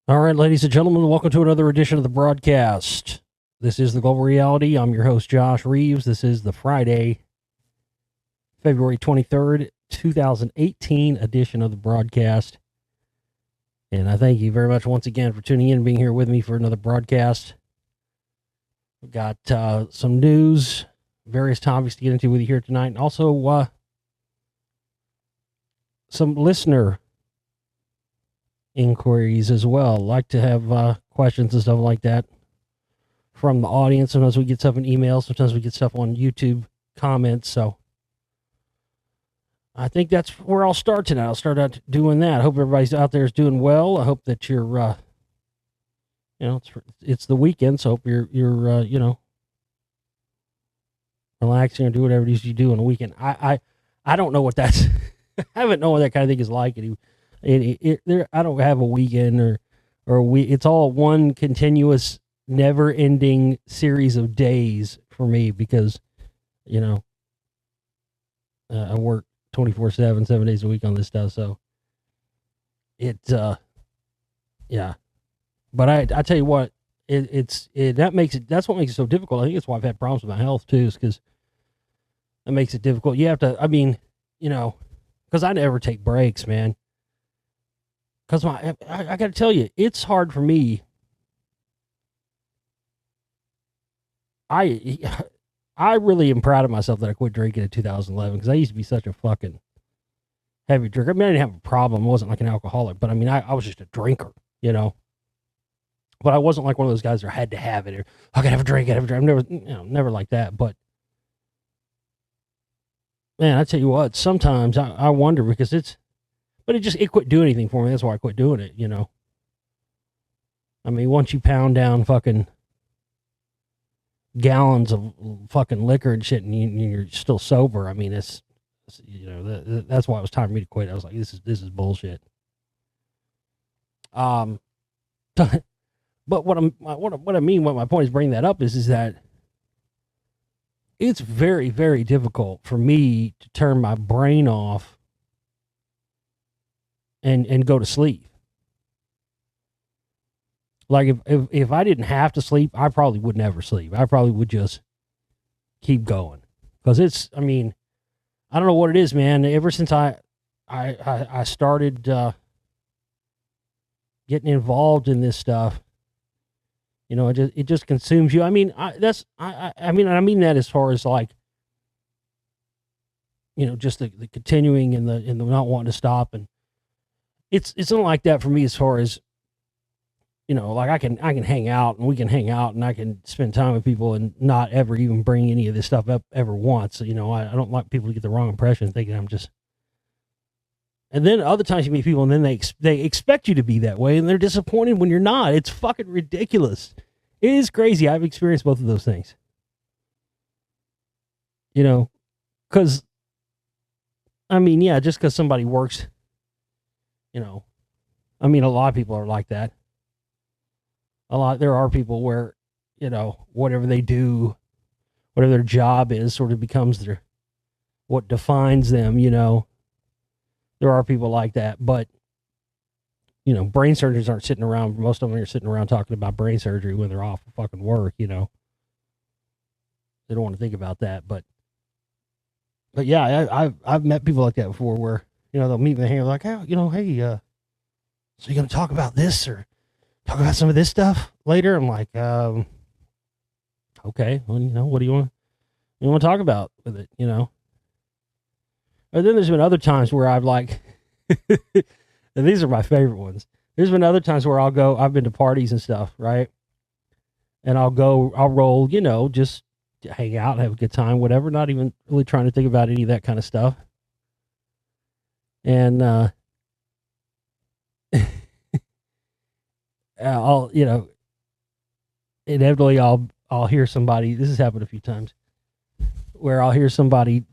All right, ladies and gentlemen, welcome to another edition of the broadcast. This is the Global Reality. I'm your host, Josh Reeves. This is the Friday, February 23rd, 2018 edition of the broadcast. And I thank you very much once again for tuning in and being here with me for another broadcast. We've got some news, various topics to get into with you here tonight, and also some listener inquiries as well. Like to have questions and stuff like that from the audience. Sometimes we get stuff in emails, sometimes we get stuff on YouTube comments. So I think that's where I'll start tonight. I'll start out doing that. I hope everybody's out there is doing well. I hope that you're it's the weekend, so I hope you're relaxing or do whatever it is you do on the weekend. I don't know what that's I haven't known what that kind of thing is like. I don't have a weekend or a week. It's all one continuous, never-ending series of days for me because, I work 24/7, 7 days a week on this stuff. So yeah. But I tell you what, that's what makes it so difficult. I think it's why I've had problems with my health too, is because that makes it difficult. You have to, because I never take breaks, man. Because I got to tell you, it's hard for me. I really am proud of myself that I quit drinking in 2011 because I used to be such a fucking heavy drinker. I mean, I didn't have a problem. I wasn't like an alcoholic, but I mean, I was just a drinker, But I wasn't like one of those guys that had to have it or I could have a drink, I'm never like that. But man, I tell you what, sometimes I wonder because it quit doing anything for me. That's why I quit doing it, I mean, once you pound down fucking gallons of fucking liquor and shit and you're still sober, I mean, that's why it was time for me to quit. I was like, this is bullshit. But what I mean, what my point is bringing that up is that it's very, very difficult for me to turn my brain off and go to sleep. Like if I didn't have to sleep, I probably would never sleep. I probably would just keep going because I don't know what it is, man. Ever since I started getting involved in this stuff, it just consumes you. I mean, I mean that as far as like, just the continuing and the not wanting to stop, and it's not like that for me as far as, like I can hang out and we can hang out and I can spend time with people and not ever even bring any of this stuff up ever once. I don't like people to get the wrong impression thinking I'm just. And then other times you meet people and then they expect you to be that way and they're disappointed when you're not. It's fucking ridiculous. It is crazy. I've experienced both of those things. Because, just because somebody works, a lot of people are like that. There are people where, whatever they do, whatever their job is sort of becomes what defines them, There are people like that, but, brain surgeons aren't sitting around, most of them are sitting around talking about brain surgery when they're off of fucking work, They don't want to think about that, but yeah, I've met people like that before where, they'll meet me here like, hey, so you going to talk about this or talk about some of this stuff later? I'm like, okay, well, what do you want to talk about with it, Or then there's been other times where I've like, and these are my favorite ones. There's been other times where I've been to parties and stuff, right? And I'll roll, just hang out and have a good time, whatever, not even really trying to think about any of that kind of stuff. And, inevitably I'll hear somebody, this has happened a few times, where I'll hear somebody,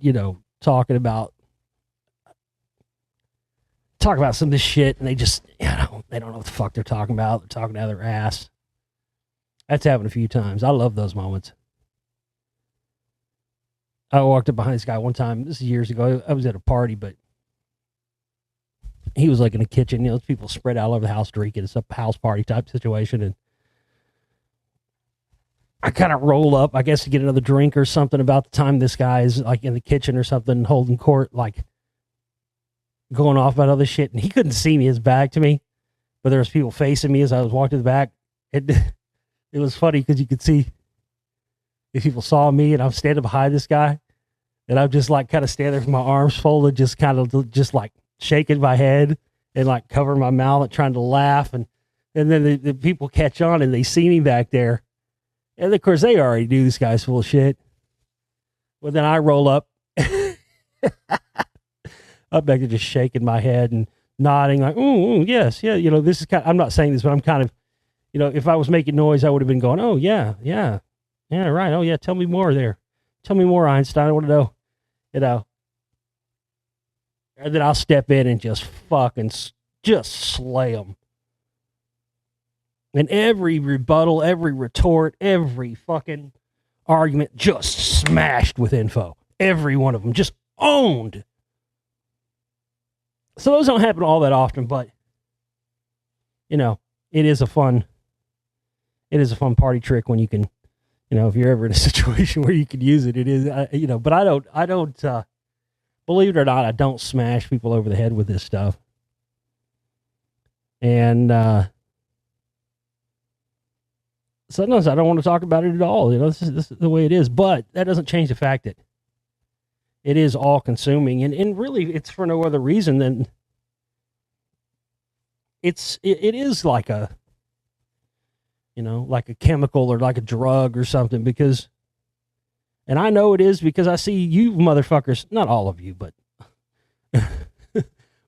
talking about some of this shit and they just, they don't know what the fuck they're talking about. They're talking out of their ass. That's happened a few times. I love those moments. I walked up behind this guy one time, this is years ago. I was at a party, but he was like in the kitchen, you know, people spread out all over the house drinking. It's a house party type situation. And I kind of roll up, I guess, to get another drink or something about the time this guy is like in the kitchen or something, holding court, like going off about other shit. And he couldn't see me, his back to me, but there was people facing me as I was walking to the back. It was funny because you could see if people saw me and I'm standing behind this guy and I'm just like kind of standing there with my arms folded, just kind of just like shaking my head and like covering my mouth and trying to laugh. And then the people catch on and they see me back there. And of course they already knew this guy's full of shit. But then I roll up. I'm back there just shaking my head and nodding like, yes, yeah. You know, this is kind of, I'm not saying this, but I'm kind of, you know, if I was making noise, I would have been going, oh, yeah, right. Oh, yeah, tell me more there. Tell me more, Einstein. I want to know, you know. And then I'll step in and just fucking just slay them. And every rebuttal, every retort, every fucking argument just smashed with info. Every one of them just owned. So those don't happen all that often, but, you know, it is a fun party trick when you can, you know, if you're ever in a situation where you can use it, it is, you know, but I don't, believe it or not, I don't smash people over the head with this stuff. And, sometimes I don't want to talk about it at all. You know, this is the way it is, but that doesn't change the fact that it is all consuming. And really it's for no other reason than it is like a, you know, like a chemical or like a drug or something, because, and I know it is because I see you motherfuckers, not all of you, but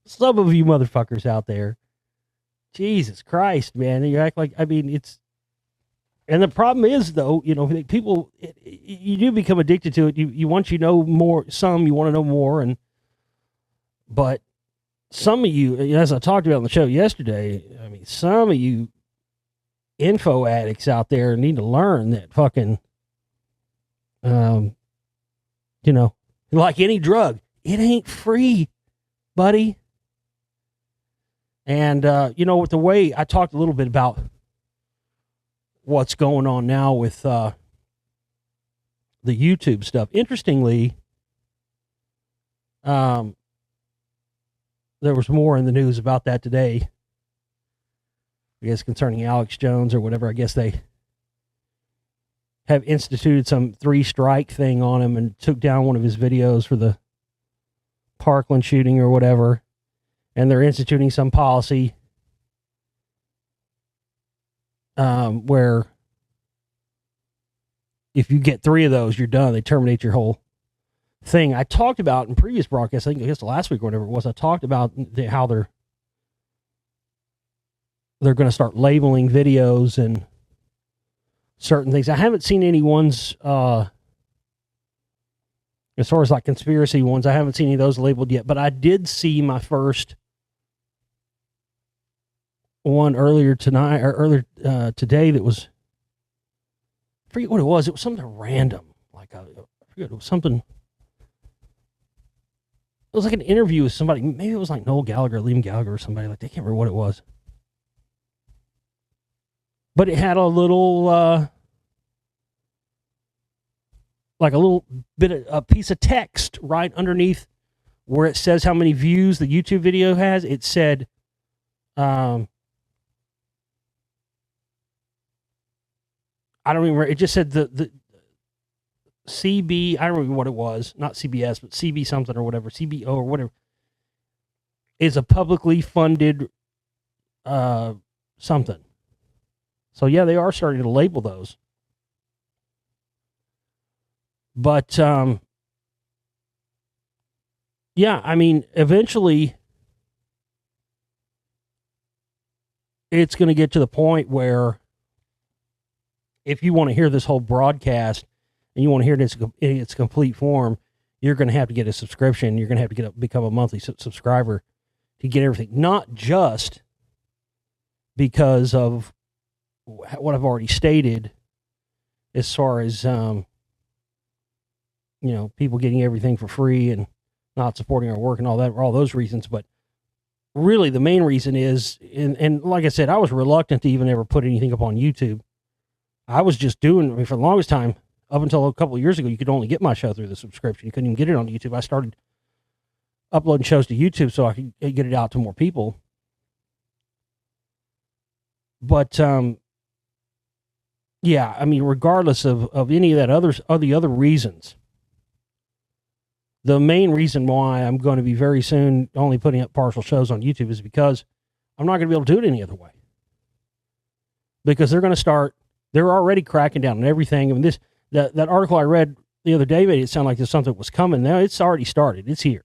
some of you motherfuckers out there. Jesus Christ, man. You act like, I mean, it's, and the problem is though, you know, people, you do become addicted to it. You once you know more, you want to know more. But some of you, as I talked about on the show yesterday, I mean, some of you info addicts out there need to learn that fucking, you know, like any drug, it ain't free, buddy. And, you know, with the way I talked a little bit about what's going on now with, the YouTube stuff. Interestingly, there was more in the news about that today. I guess concerning Alex Jones or whatever. I guess they have instituted some 3-strike thing on him and took down one of his videos for the Parkland shooting or whatever. And they're instituting some policy where if you get 3 of those, you're done. They terminate your whole thing. I talked about in previous broadcasts, I guess last week or whatever it was, I talked about how they're going to start labeling videos and certain things. I haven't seen any ones, as far as like conspiracy ones, I haven't seen any of those labeled yet, but I did see my first one earlier tonight or earlier today that was, I forget what it was. It was something random. Like, I forget, it was something. It was like an interview with somebody. Maybe it was like Noel Gallagher, Liam Gallagher or somebody. Like, I can't remember what it was. But it had a little, like a little bit of a piece of text right underneath where it says how many views the YouTube video has. It said, I don't remember. It just said the CB, I don't remember what it was. Not CBS, but CB something or whatever. CBO or whatever. Is a publicly funded something. So, yeah, they are starting to label those. But, yeah, I mean, eventually it's going to get to the point where if you want to hear this whole broadcast and you want to hear it in its complete form, you're going to have to get a subscription. You're going to have to become a monthly subscriber to get everything. Not just because of what I've already stated as far as, you know, people getting everything for free and not supporting our work and all that, all those reasons, but really the main reason is, and like I said, I was reluctant to even ever put anything up on YouTube. I was just doing, I mean, for the longest time, up until a couple of years ago, you could only get my show through the subscription. You couldn't even get it on YouTube. I started uploading shows to YouTube so I could get it out to more people. But, yeah, I mean, regardless of any of that the other reasons, the main reason why I'm going to be very soon only putting up partial shows on YouTube is because I'm not going to be able to do it any other way. Because they're already cracking down on everything. I mean, that article I read the other day made it sound like there's something was coming. Now it's already started. It's here.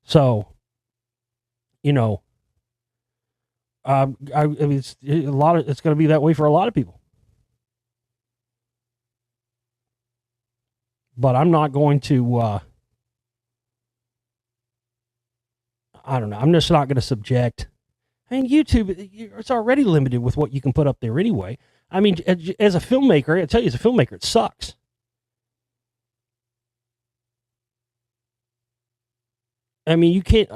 So, you know, I mean, it's going to be that way for a lot of people. But I'm not going to, I don't know. I'm just not going to subject. I mean, YouTube, it's already limited with what you can put up there anyway. I mean, as a filmmaker, I tell you, as a filmmaker, it sucks. I mean, you can't,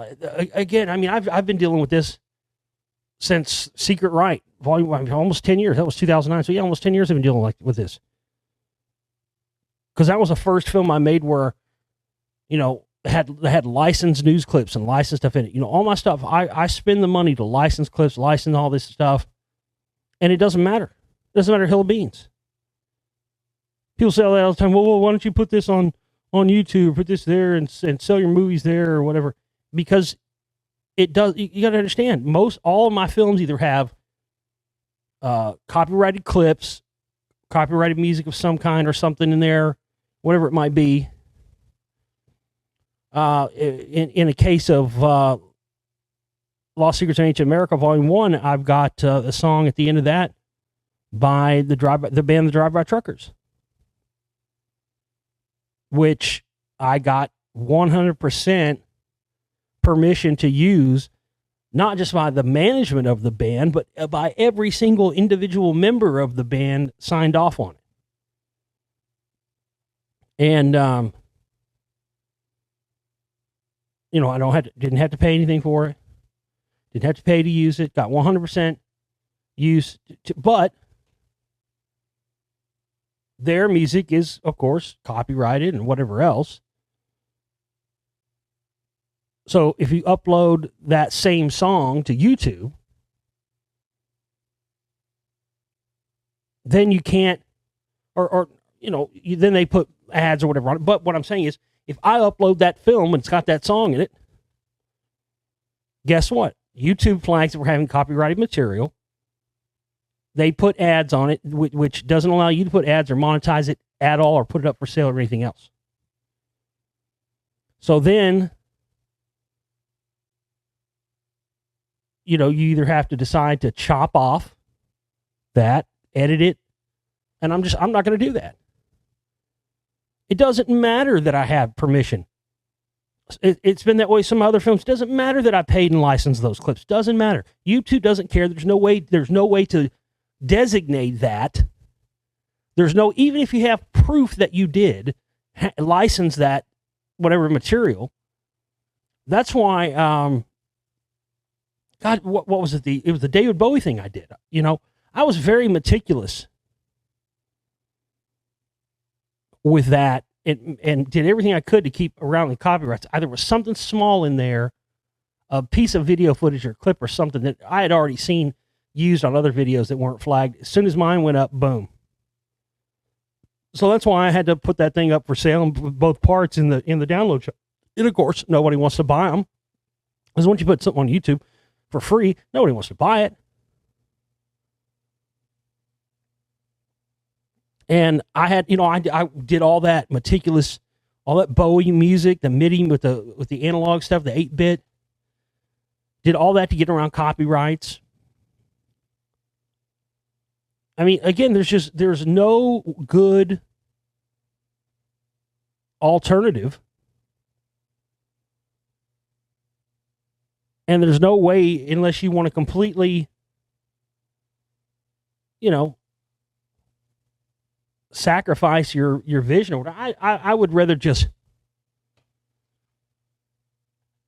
again, I mean, I've been dealing with this since Secret Right, volume, almost 10 years. That was 2009. So yeah, almost 10 years I've been dealing with this. Because that was the first film I made where, you know, had licensed news clips and licensed stuff in it. You know, all my stuff, I spend the money to license clips, license all this stuff, and it doesn't matter. It doesn't matter a hill of beans. People say all that all the time, well, why don't you put this on YouTube, put this there and sell your movies there or whatever? Because it does, you got to understand, all of my films either have copyrighted clips, copyrighted music of some kind or something in there, whatever it might be. In a case of Lost Secrets of Ancient America, Volume 1, I've got a song at the end of that by the band The Drive-By Truckers, which I got 100% permission to use, not just by the management of the band, but by every single individual member of the band signed off on it. And, you know, didn't have to pay anything for it. Didn't have to pay to use it. Got 100% use. But their music is, of course, copyrighted and whatever else. So if you upload that same song to YouTube, then you can't, or you know, then they put ads or whatever on it. But what I'm saying is, if I upload that film and it's got that song in it, guess what? YouTube flags that we're having copyrighted material. They put ads on it, which doesn't allow you to put ads or monetize it at all or put it up for sale or anything else. So then, you know, you either have to decide to chop off that, edit it, and I'm not going to do that. It doesn't matter that I have permission. It's been that way with some other films. It doesn't matter that I paid and licensed those clips. Doesn't matter. YouTube doesn't care. There's no way to designate that. Even if you have proof that you did license that whatever material. That's why God, what was it? It was the David Bowie thing I did. You know, I was very meticulous with that and did everything I could to keep around the copyrights. Either was something small in there, a piece of video footage or clip or something that I had already seen used on other videos that weren't flagged. As soon as mine went up, boom. So that's why I had to put that thing up for sale in both parts in the download show. And of course, nobody wants to buy them. Because once you put something on YouTube for free, nobody wants to buy it. And I had, you know, I did all that meticulous, all that Bowie music, the MIDI with the analog stuff, the 8-bit. Did all that to get around copyrights. I mean, again, there's no good alternative. And there's no way, unless you want to completely, you know, sacrifice your vision. I would rather just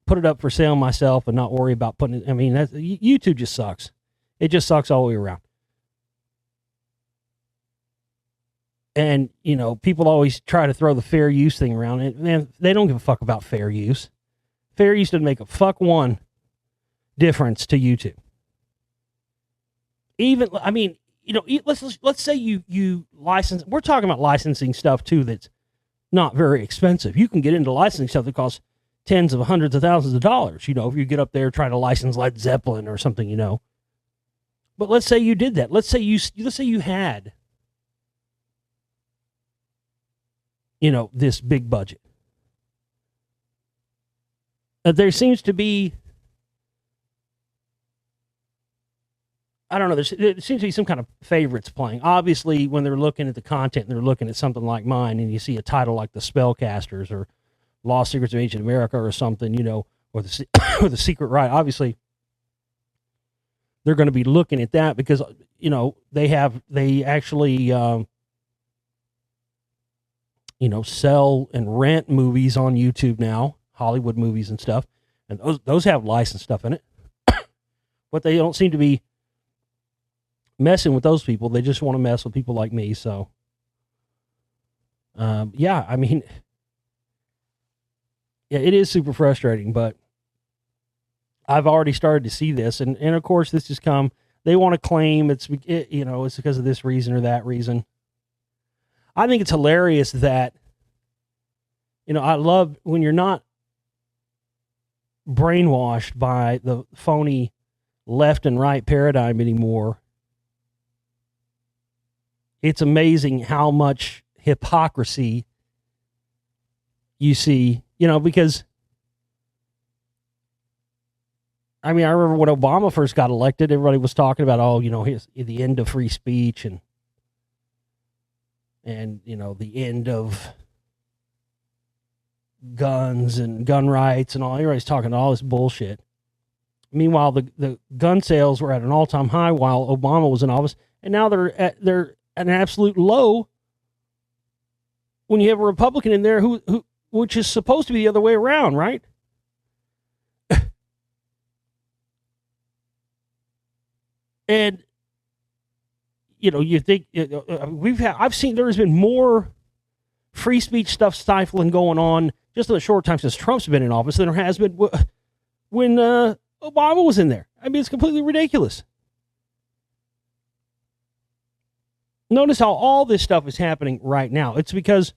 put it up for sale myself and not worry about putting it. I mean, YouTube just sucks. It just sucks all the way around. And, you know, people always try to throw the fair use thing around. And man, they don't give a fuck about fair use. Fair use doesn't make a fuck one difference to YouTube. Even, I mean, you know, let's say you license. We're talking about licensing stuff too that's not very expensive. You can get into licensing stuff that costs tens of hundreds of thousands of dollars. You know, if you get up there trying to license Led Zeppelin or something, you know. But let's say you did that. Let's say you had, you know, this big budget. There seems to be, I don't know, there seems to be some kind of favorites playing. Obviously, when they're looking at the content, and they're looking at something like mine, and you see a title like The Spellcasters or Lost Secrets of Ancient America or something, you know, or the Secret Rite, obviously, they're going to be looking at that because, you know, they actually, you know, sell and rent movies on YouTube now, Hollywood movies and stuff, and those have licensed stuff in it. But they don't seem to be messing with those people. They just want to mess with people like me. So, yeah, I mean, yeah, it is super frustrating, but I've already started to see this. And of course, this has come, they want to claim you know, it's because of this reason or that reason. I think it's hilarious that, you know, I love when you're not brainwashed by the phony left and right paradigm anymore. It's amazing how much hypocrisy you see, you know, because, I mean, I remember when Obama first got elected, everybody was talking about, oh, you know, the end of free speech and, you know, the end of guns and gun rights and all. Everybody's talking all this bullshit. Meanwhile, the gun sales were at an all-time high while Obama was in office, and now they're at an absolute low when you have a Republican in there who which is supposed to be the other way around, right? And, you know, you think I've seen there has been more free speech stuff stifling going on just in the short time since Trump's been in office than there has been when Obama was in there. I mean, it's completely ridiculous. Notice how all this stuff is happening right now. It's because,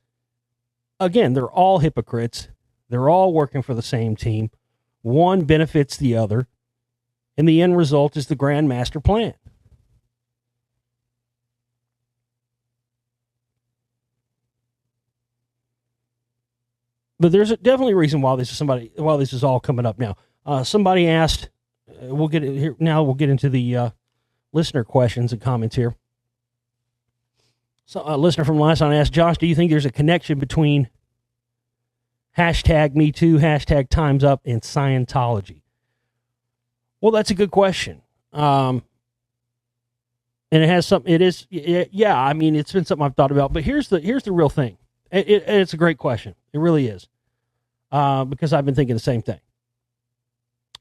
again, they're all hypocrites. They're all working for the same team. One benefits the other. And the end result is the grand master plan. But there's definitely a reason why this is all coming up now. Somebody asked, we'll get it here now. We'll get into the listener questions and comments here. So a listener from last time asked, Josh, do you think there's a connection between hashtag Me Too, hashtag Time's Up, and Scientology? Well, that's a good question. And it has something, yeah, I mean, it's been something I've thought about, but here's the real thing. It's a great question. It really is. Because I've been thinking the same thing.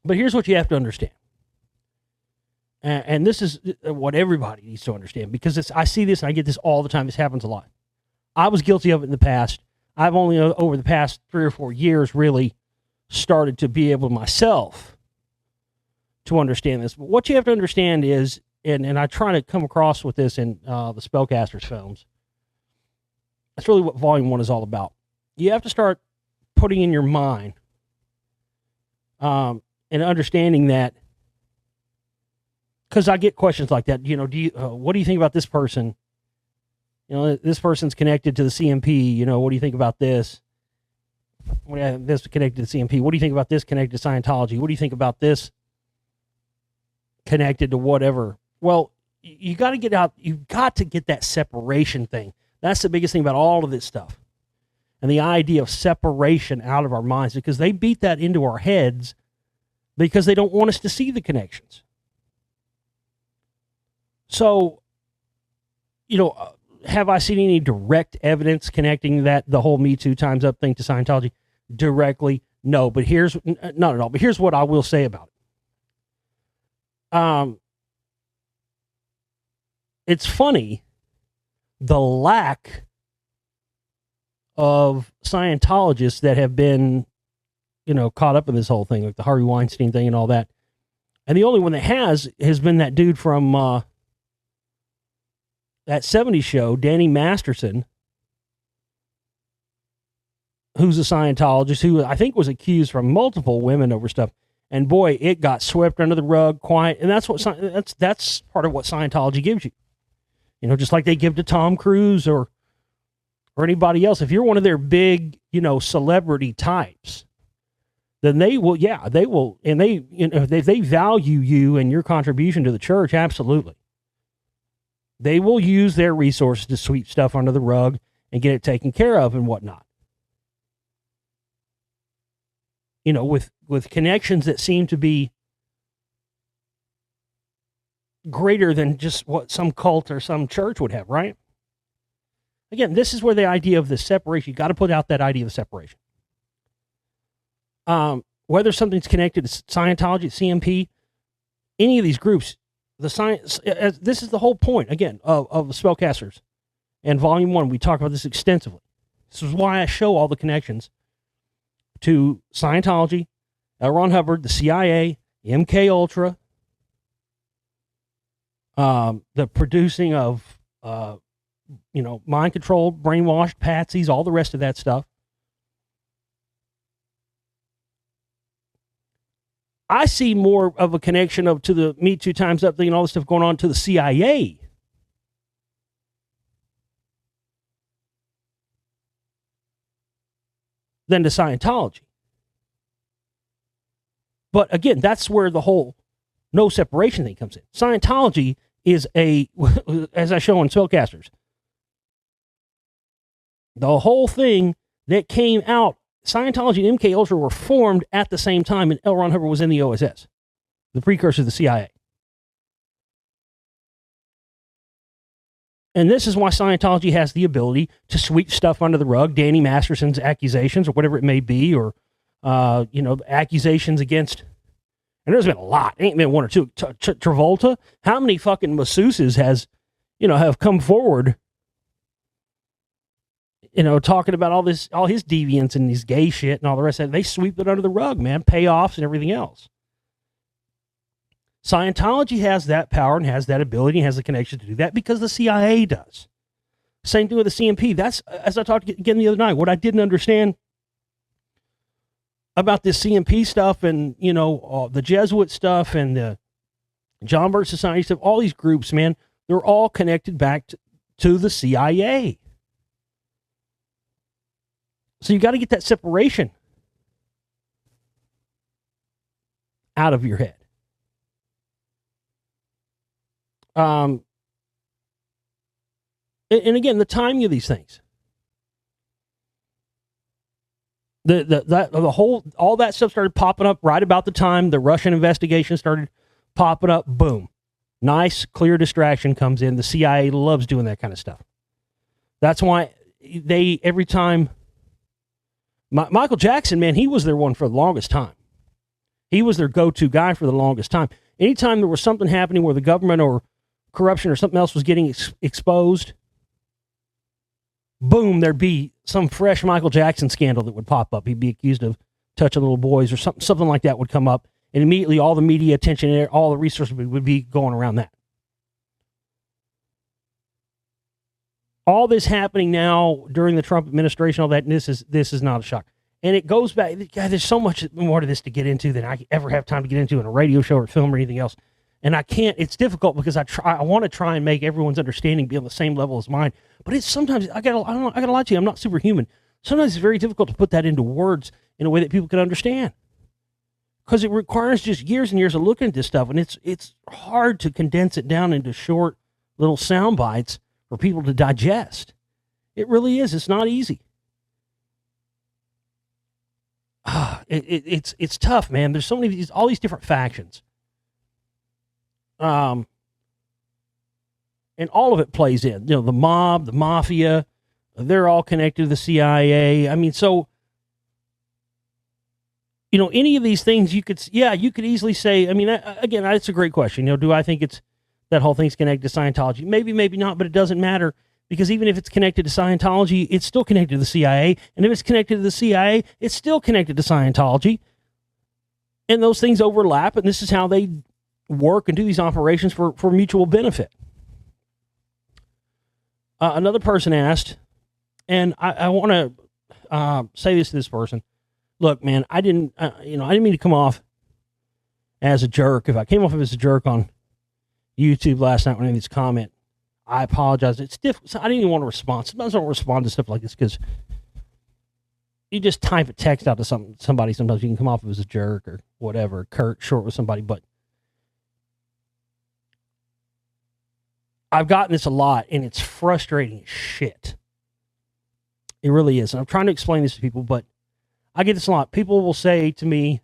But here's what you have to understand. And this is what everybody needs to understand, because I see this and I get this all the time. This happens a lot. I was guilty of it in the past. I've only over the past 3 or 4 years really started to be able myself to understand this. But what you have to understand is, and I try to come across with this in the Spellcasters films, that's really what Volume 1 is all about. You have to start putting in your mind and understanding that, because I get questions like that, you know, what do you think about this person? You know, this person's connected to the CMP, you know, what do you think about this? This connected to CMP. What do you think about this connected to Scientology? What do you think about this connected to whatever? Well, you got to get out. You've got to get that separation thing. That's the biggest thing about all of this stuff. And the idea of separation out of our minds, because they beat that into our heads because they don't want us to see the connections. So, you know, have I seen any direct evidence connecting the whole Me Too, Time's Up thing to Scientology? Directly? No, but not at all. But here's what I will say about it. It's funny, the lack of Scientologists that have been, caught up in this whole thing, like the Harvey Weinstein thing and all that. And the only one that has been that dude from that 70s show, Danny Masterson, who's a Scientologist, who I think was accused from multiple women over stuff. And boy, it got swept under the rug, quiet. And that's part of what Scientology gives you. Just like they give to Tom Cruise or anybody else. If you're one of their big, celebrity types, then they will, and if they value you and your contribution to the church, absolutely. They will use their resources to sweep stuff under the rug and get it taken care of and whatnot. With connections that seem to be greater than just what some cult or some church would have, right? Again, this is where the idea of the separation, you got to put out that idea of the separation. Whether something's connected to Scientology, CMP, any of these groups, the science, this is the whole point, again, of the Spellcasters. And Volume 1, we talk about this extensively. This is why I show all the connections to Scientology, L. Ron Hubbard, the CIA, MK Ultra, the producing of, mind-controlled, brainwashed, patsies, all the rest of that stuff. I see more of a connection to the Me Too Time's Up thing and all this stuff going on to the CIA than to Scientology. But again, that's where the whole no separation thing comes in. Scientology is as I show on Spellcasters, the whole thing that came out, Scientology and MK Ultra were formed at the same time, and L. Ron Hubbard was in the OSS, the precursor to the CIA. And this is why Scientology has the ability to sweep stuff under the rug, Danny Masterson's accusations or whatever it may be, or, accusations against, and there's been a lot, ain't been one or two. Travolta, how many fucking masseuses have come forward, talking about all his deviance and his gay shit and all the rest of it. They sweep it under the rug, man, payoffs and everything else. Scientology has that power and has that ability and has the connection to do that because the CIA does. Same thing with the CMP. That's, as I talked again the other night, what I didn't understand about this CMP stuff and, the Jesuit stuff and the John Birch Society stuff, all these groups, man, they're all connected back to the CIA. So you got to get that separation out of your head. And again, the timing of these things. All that stuff started popping up right about the time the Russian investigation started popping up. Boom. Nice, clear distraction comes in. The CIA loves doing that kind of stuff. That's why every time Michael Jackson, man, he was their one for the longest time. He was their go-to guy for the longest time. Anytime there was something happening where the government or corruption or something else was getting exposed, boom, there'd be some fresh Michael Jackson scandal that would pop up. He'd be accused of touching little boys or something like that would come up, and immediately all the media attention and all the resources would be going around that. All this happening now during the Trump administration, all that, and this is not a shock. And it goes back, God, there's so much more to this to get into than I ever have time to get into in a radio show or film or anything else. And I can't, it's difficult because I want to try and make everyone's understanding be on the same level as mine. But it's sometimes, I gotta lie to you, I'm not superhuman. Sometimes it's very difficult to put that into words in a way that people can understand. Because it requires just years and years of looking at this stuff. And it's hard to condense it down into short little sound bites for people to digest. It really is. It's not easy. It's tough, man. There's so many all these different factions. And all of it plays in. The mob, the mafia, they're all connected to the CIA. I mean, so any of these things you could easily say, I mean, again, that's a great question. Do I think it's that whole thing's connected to Scientology? Maybe, maybe not, but it doesn't matter, because even if it's connected to Scientology, it's still connected to the CIA. And if it's connected to the CIA, it's still connected to Scientology. And those things overlap, and this is how they work and do these operations for mutual benefit. Another person asked, and I want to say this to this person. Look, man, I didn't mean to come off as a jerk. If I came off as a jerk on YouTube last night when I made this comment, I apologize. It's difficult. I didn't even want to respond. Sometimes I don't respond to stuff like this because you just type a text out to somebody. Sometimes you can come off as a jerk or whatever, curt, short with somebody. But I've gotten this a lot, and it's frustrating as shit. It really is. And I'm trying to explain this to people, but I get this a lot. People will say to me,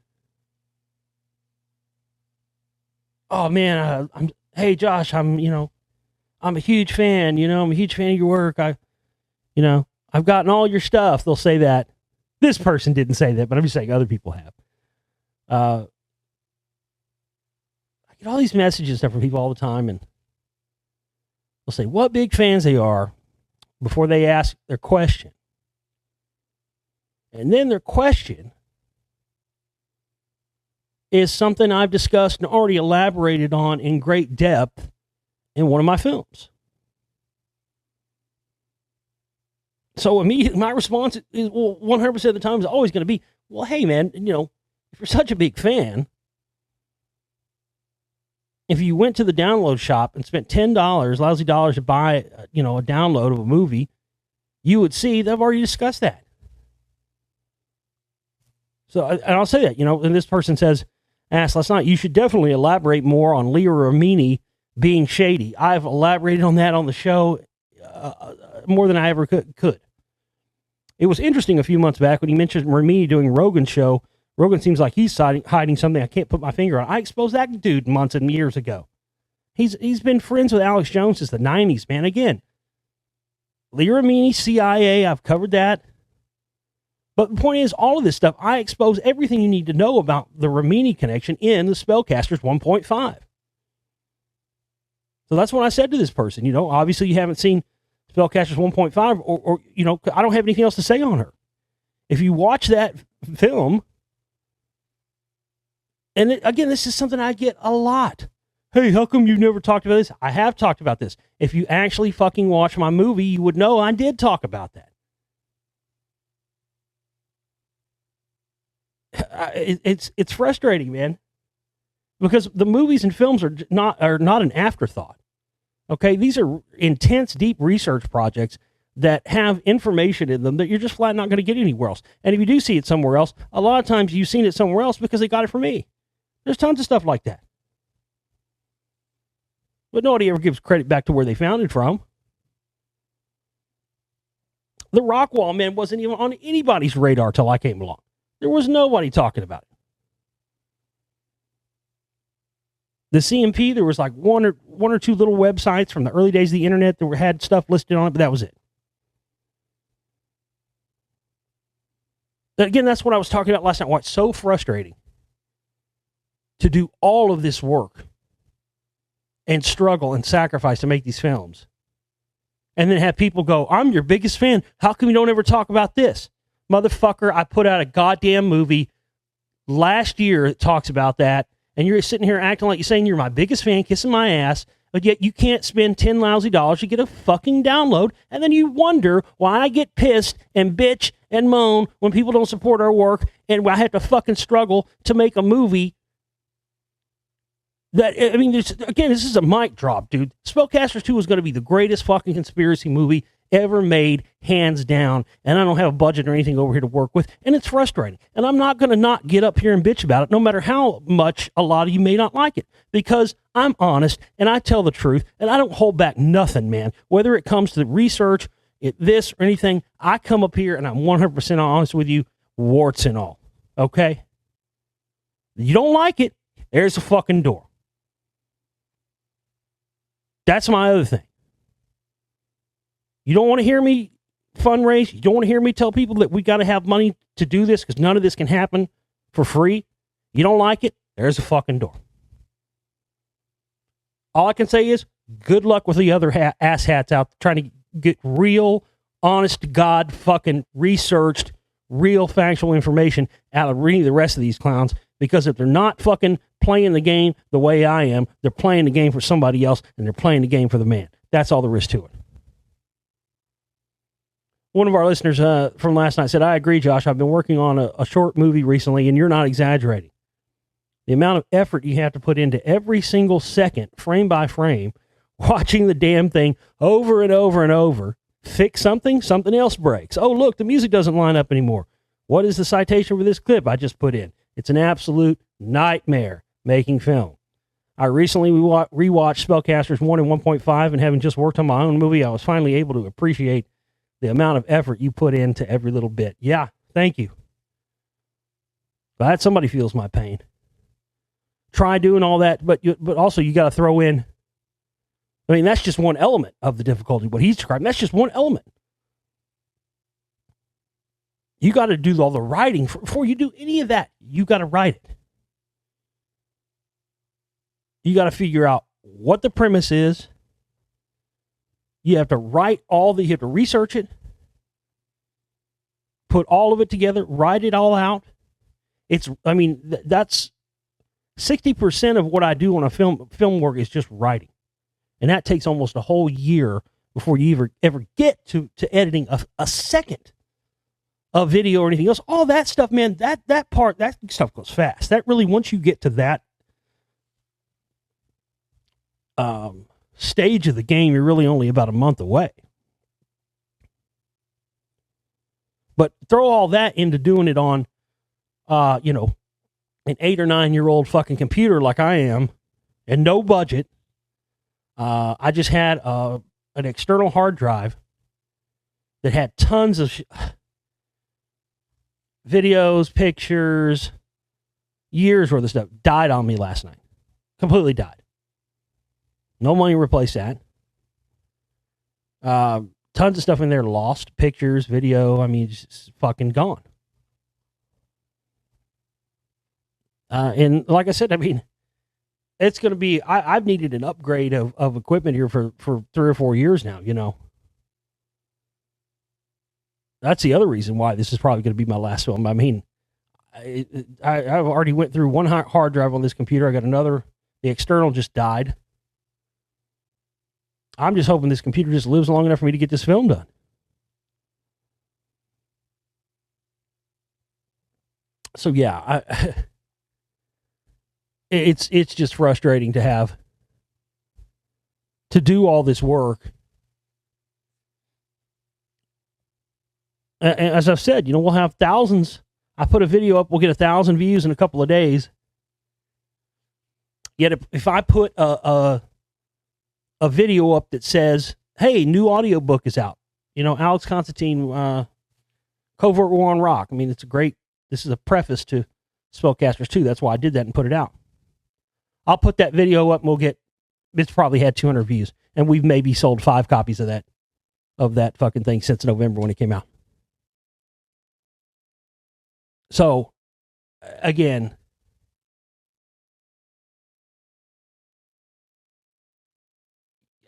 "Oh man, hey Josh, I'm a huge fan. I'm a huge fan of your work. I've gotten all your stuff." They'll say that. This person didn't say that, but I'm just saying other people have. I get all these messages and stuff from people all the time, and they'll say what big fans they are before they ask their question. And then their question is something I've discussed and already elaborated on in great depth in one of my films. So immediately, my response is, 100% of the time is always going to be, well, hey, man, if you're such a big fan, if you went to the download shop and spent $10, lousy dollars to buy, a download of a movie, you would see that I've already discussed that. So, and I'll say that, and this person asked last night, you should definitely elaborate more on Leah Remini being shady. I've elaborated on that on the show more than I ever could. It was interesting a few months back when he mentioned Remini doing Rogan's show. Rogan seems like he's hiding something I can't put my finger on. I exposed that dude months and years ago. He's been friends with Alex Jones since the 90s, man. Again, Leah Remini, CIA, I've covered that. But the point is, all of this stuff, I expose everything you need to know about the Remini connection in the Spellcasters 1.5. So that's what I said to this person. Obviously you haven't seen Spellcasters 1.5 or I don't have anything else to say on her. If you watch that film, and again, this is something I get a lot. Hey, how come you've never talked about this? I have talked about this. If you actually fucking watch my movie, you would know I did talk about that. It's frustrating, man, because the movies and films are not an afterthought. Okay, these are intense, deep research projects that have information in them that you're just flat not going to get anywhere else. And if you do see it somewhere else, a lot of times you've seen it somewhere else because they got it from me. There's tons of stuff like that, but nobody ever gives credit back to where they found it from. The Rockwall man wasn't even on anybody's radar till I came along. There was nobody talking about it. The CMP, there was like one or two little websites from the early days of the internet that had stuff listed on it, but that was it. Again, that's what I was talking about last night. Why it's so frustrating to do all of this work and struggle and sacrifice to make these films. And then have people go, I'm your biggest fan. How come you don't ever talk about this? Motherfucker, I put out a goddamn movie last year that talks about that, and you're sitting here acting like you're saying you're my biggest fan, kissing my ass, but yet you can't spend $10 lousy to get a fucking download, and then you wonder why I get pissed and bitch and moan when people don't support our work, and I have to fucking struggle to make a movie that, I mean, this is a mic drop, dude. Spellcasters 2 is going to be the greatest fucking conspiracy movie ever made, hands down, and I don't have a budget or anything over here to work with, and it's frustrating. And I'm not going to not get up here and bitch about it, no matter how much a lot of you may not like it, because I'm honest, and I tell the truth, and I don't hold back nothing, man. Whether it comes to the research, this, or anything, I come up here, and I'm 100% honest with you, warts and all, okay? You don't like it, there's the fucking door. That's my other thing. You don't want to hear me fundraise. You don't want to hear me tell people that we got to have money to do this because none of this can happen for free. You don't like it? There's a fucking door. All I can say is good luck with the other asshats out trying to get real, honest to God, fucking researched, real factual information out of the rest of these clowns. Because if they're not fucking playing the game the way I am, they're playing the game for somebody else, and they're playing the game for the man. That's all there is to it. One of our listeners from last night said, I agree, Josh. I've been working on a short movie recently, and you're not exaggerating. The amount of effort you have to put into every single second, frame by frame, watching the damn thing over and over and over, fix something, something else breaks. Oh, look, the music doesn't line up anymore. What is the citation for this clip I just put in? It's an absolute nightmare making film. I recently rewatched Spellcasters 1 and 1.5, and having just worked on my own movie, I was finally able to appreciate the amount of effort you put into every little bit. Yeah, thank you. Glad somebody feels my pain. Try doing all that, but also you got to throw in, I mean, that's just one element of the difficulty. What he's describing, that's just one element. You got to do all the writing. Before you do any of that, you got to write it. You got to figure out what the premise is. You have to you have to research it, put all of it together, write it all out. That's 60% of what I do on a film work is just writing. And that takes almost a whole year before you ever get to editing a second of video or anything else. All that stuff, man, that stuff goes fast. That really, once you get to that stage of the game, you're really only about a month away. But throw all that into doing it on, an 8 or 9 year old fucking computer like I am, and no budget. I just had an external hard drive that had tons of videos, pictures, years worth of stuff. Died on me last night. Completely died. No money to replace that. Tons of stuff in there lost. Pictures, video. I mean, just fucking gone. And like I said, I mean, it's going to be, I've needed an upgrade of equipment here for 3 or 4 years now, you know. That's the other reason why this is probably going to be my last film. I mean, I've already went through one hard drive on this computer. I got another. The external just died. I'm just hoping this computer just lives long enough for me to get this film done. So yeah, it's just frustrating to have to do all this work. As I've said, you know, we'll have thousands. I put a video up, we'll get 1,000 views in a couple of days. Yet if I put a video up that says, hey, new audiobook is out. You know, Alex Constantine, Covert War on Rock. I mean, this is a preface to Spellcasters 2. That's why I did that and put it out. I'll put that video up and it's probably had 200 views. And we've maybe sold 5 copies of that fucking thing since November when it came out. So, again,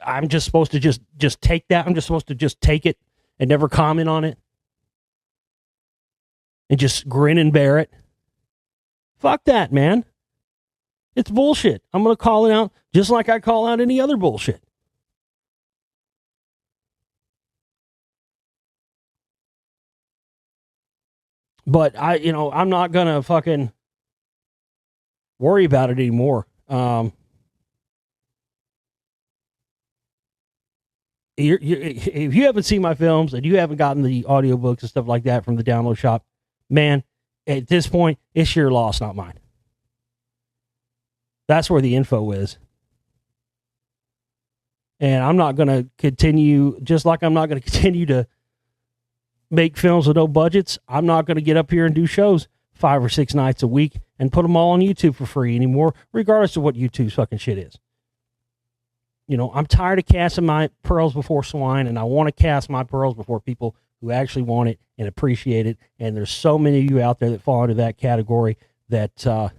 I'm just supposed to just take that. I'm just supposed to just take it and never comment on it and just grin and bear it. Fuck that, man. It's bullshit. I'm going to call it out just like I call out any other bullshit. But I'm not going to fucking worry about it anymore. If you haven't seen my films and you haven't gotten the audiobooks and stuff like that from the download shop, man, at this point, it's your loss, not mine. That's where the info is. And I'm not going to continue, just like I'm not going to continue to make films with no budgets. I'm not going to get up here and do shows 5 or 6 nights a week and put them all on YouTube for free anymore, regardless of what YouTube's fucking shit is. You know, I'm tired of casting my pearls before swine, and I want to cast my pearls before people who actually want it and appreciate it. And there's so many of you out there that fall into that category that I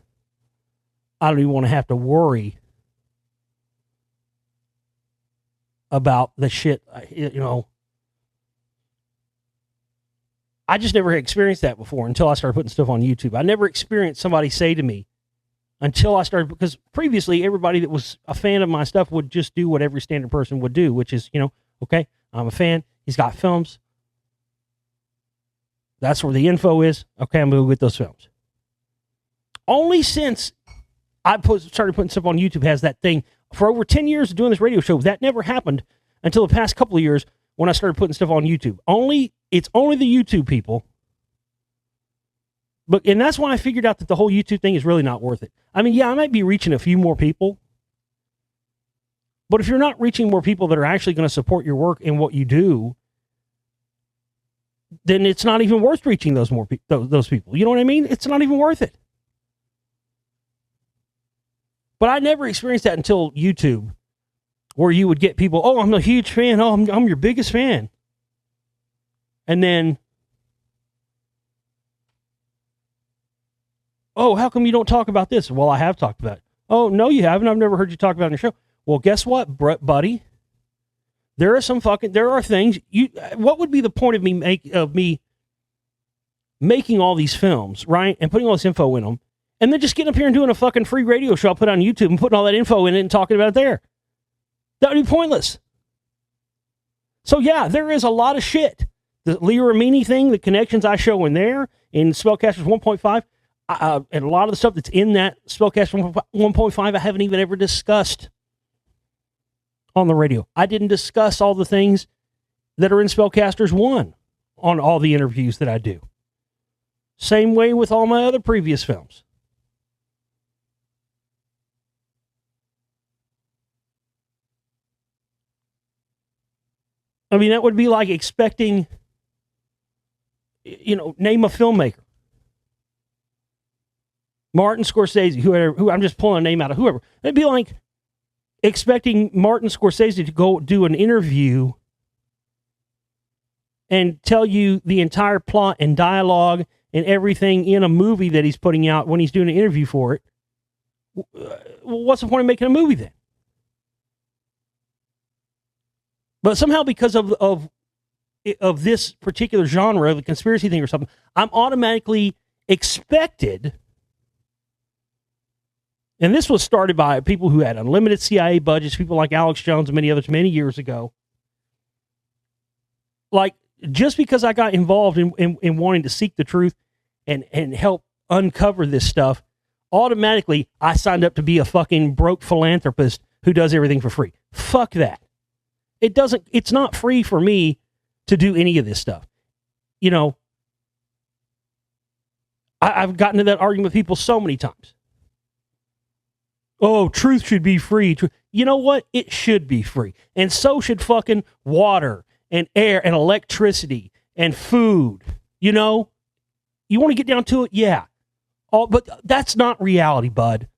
don't even want to have to worry about the shit, I just never experienced that before until I started putting stuff on YouTube. I never experienced somebody say to me until I started, because previously everybody that was a fan of my stuff would just do what every standard person would do, which is, okay, I'm a fan. He's got films. That's where the info is. Okay, I'm going to go get those films. Only since I started putting stuff on YouTube has that thing. For over 10 years of doing this radio show, that never happened until the past couple of years when I started putting stuff on YouTube. It's only the YouTube people. And that's why I figured out that the whole YouTube thing is really not worth it. I mean, yeah, I might be reaching a few more people. But if you're not reaching more people that are actually going to support your work and what you do, then it's not even worth reaching those people. You know what I mean? It's not even worth it. But I never experienced that until YouTube, where you would get people, oh, I'm a huge fan. Oh, I'm your biggest fan. And then, oh, how come you don't talk about this? Well, I have talked about it. Oh, no, you haven't. I've never heard you talk about it on your show. Well, guess what, buddy? There are things. What would be the point of me making all these films, right? And putting all this info in them, and then just getting up here and doing a fucking free radio show I put on YouTube and putting all that info in it and talking about it there. That would be pointless. So yeah, there is a lot of shit. The Lee Ramini thing, the connections I show in there, in Spellcasters 1.5, and a lot of the stuff that's in that Spellcasters 1.5 I haven't even ever discussed on the radio. I didn't discuss all the things that are in Spellcasters 1 on all the interviews that I do. Same way with all my other previous films. I mean, that would be like expecting, name a filmmaker. Martin Scorsese, who I'm just pulling a name out of whoever. It'd be like expecting Martin Scorsese to go do an interview and tell you the entire plot and dialogue and everything in a movie that he's putting out when he's doing an interview for it. What's the point of making a movie then? But somehow, because of this particular genre, the conspiracy thing or something, I'm automatically expected. And this was started by people who had unlimited CIA budgets, people like Alex Jones and many others many years ago. Like, just because I got involved in wanting to seek the truth and help uncover this stuff, automatically I signed up to be a fucking broke philanthropist who does everything for free. Fuck that. It's not free for me to do any of this stuff. I've gotten to that argument with people so many times. Oh, truth should be free. You know what? It should be free. And so should fucking water and air and electricity and food. You want to get down to it? Yeah. But that's not reality, bud.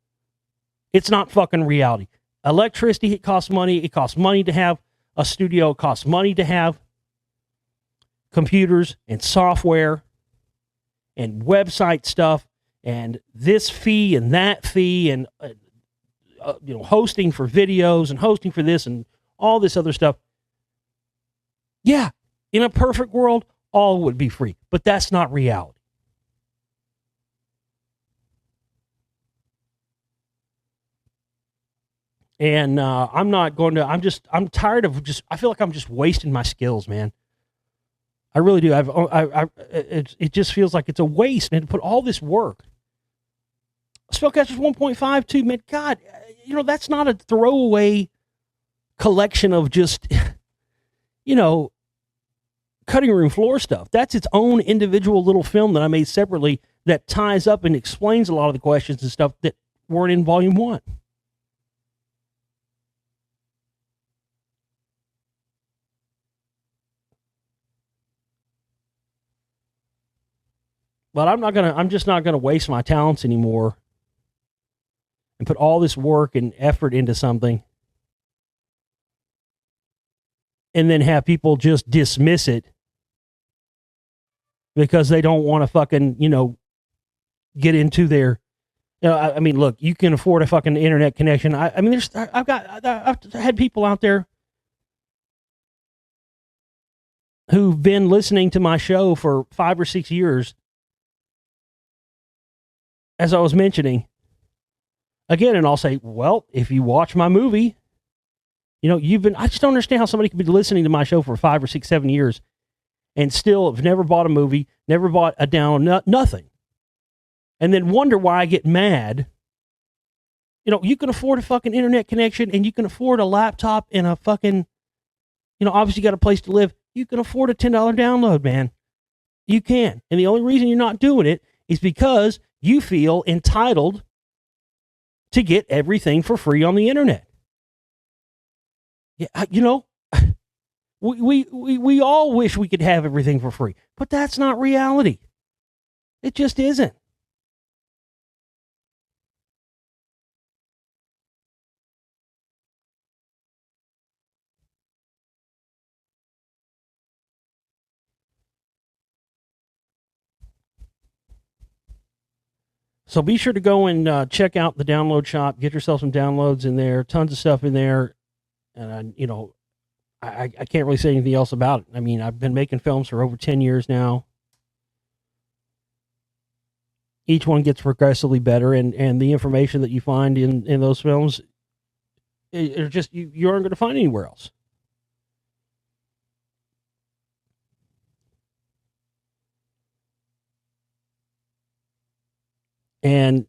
It's not fucking reality. Electricity, it costs money. It costs money to have a studio. It costs money to have computers and software and website stuff and this fee and that fee and hosting for videos and hosting for this and all this other stuff. Yeah, in a perfect world, all would be free, but that's not reality. And I'm tired of I feel like I'm just wasting my skills, man. I really do. It just feels like it's a waste, man, to put all this work. Spellcasters 1.5 too, man. God, that's not a throwaway collection of just, cutting room floor stuff. That's its own individual little film that I made separately that ties up and explains a lot of the questions and stuff that weren't in volume 1. But I'm just not gonna waste my talents anymore and put all this work and effort into something and then have people just dismiss it because they don't want to fucking, get into their, I mean, look, you can afford a fucking internet connection. I mean, I've had people out there who've been listening to my show for 5 or 6 years, as I was mentioning, again, and I'll say, well, if you watch my movie, I just don't understand how somebody could be listening to my show for 5 or 6, 7 years and still have never bought a movie, never bought a download, nothing. And then wonder why I get mad. You can afford a fucking internet connection and you can afford a laptop and a fucking, obviously you got a place to live. You can afford a $10 download, man. You can. And the only reason you're not doing it is because you feel entitled to get everything for free on the internet. Yeah, we all wish we could have everything for free, but that's not reality. It just isn't. So be sure to go and check out the download shop. Get yourself some downloads in there. Tons of stuff in there. And, I can't really say anything else about it. I mean, I've been making films for over 10 years now. Each one gets progressively better. And the information that you find in those films, are just, you aren't going to find anywhere else. And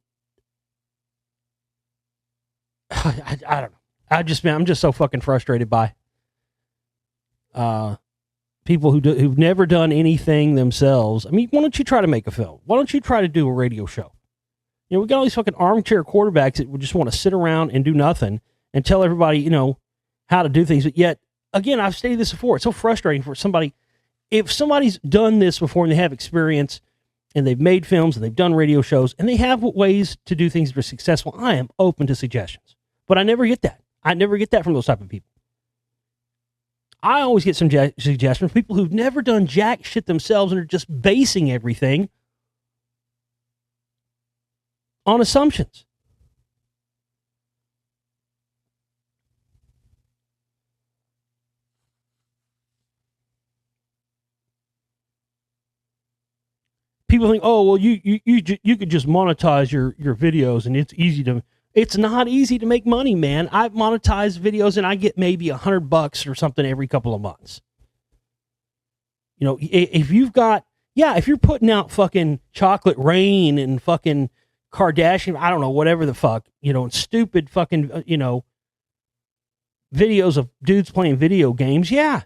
I don't know. I'm just so fucking frustrated by people who've never done anything themselves. I mean, why don't you try to make a film? Why don't you try to do a radio show? We got all these fucking armchair quarterbacks that would just want to sit around and do nothing and tell everybody, how to do things. But yet, again, I've stated this before. It's so frustrating for somebody. If somebody's done this before and they have experience and they've made films and they've done radio shows and they have ways to do things that are successful, I am open to suggestions. But I never get that. I never get that from those type of people. I always get some suggestions from people who've never done jack shit themselves and are just basing everything on assumptions. People think, oh, well, you could just monetize your videos and it's easy to. It's not easy to make money, man. I monetize videos and I get maybe $100 or something every couple of months. If you've got, if you're putting out fucking Chocolate Rain and fucking Kardashian, I don't know, whatever the fuck, and stupid fucking, videos of dudes playing video games, you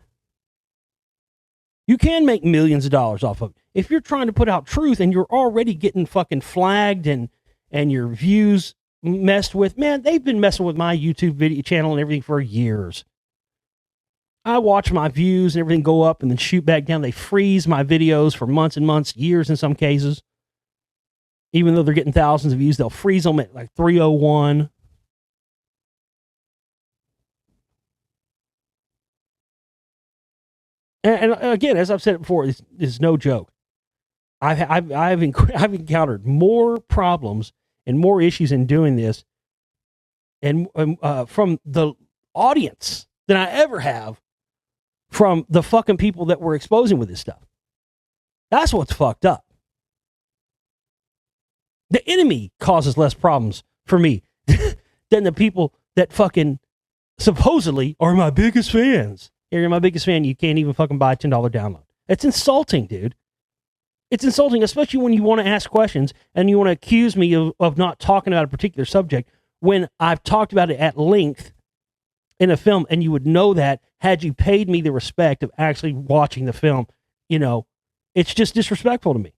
can make millions of dollars off of it. If you're trying to put out truth and you're already getting fucking flagged and your views messed with, man, they've been messing with my YouTube video channel and everything for years. I watch my views and everything go up and then shoot back down. They freeze my videos for months and months, years in some cases. Even though they're getting thousands of views, they'll freeze them at like 301. And again, as I've said it before, this is no joke. I've encountered more problems and more issues in doing this, and from the audience than I ever have from the fucking people that we're exposing with this stuff. That's what's fucked up. The enemy causes less problems for me than the people that fucking supposedly are my biggest fans. You're my biggest fan. You can't even fucking buy a $10 download. It's insulting, dude. It's insulting, especially when you want to ask questions and you want to accuse me of not talking about a particular subject when I've talked about it at length in a film, and you would know that had you paid me the respect of actually watching the film. It's just disrespectful to me.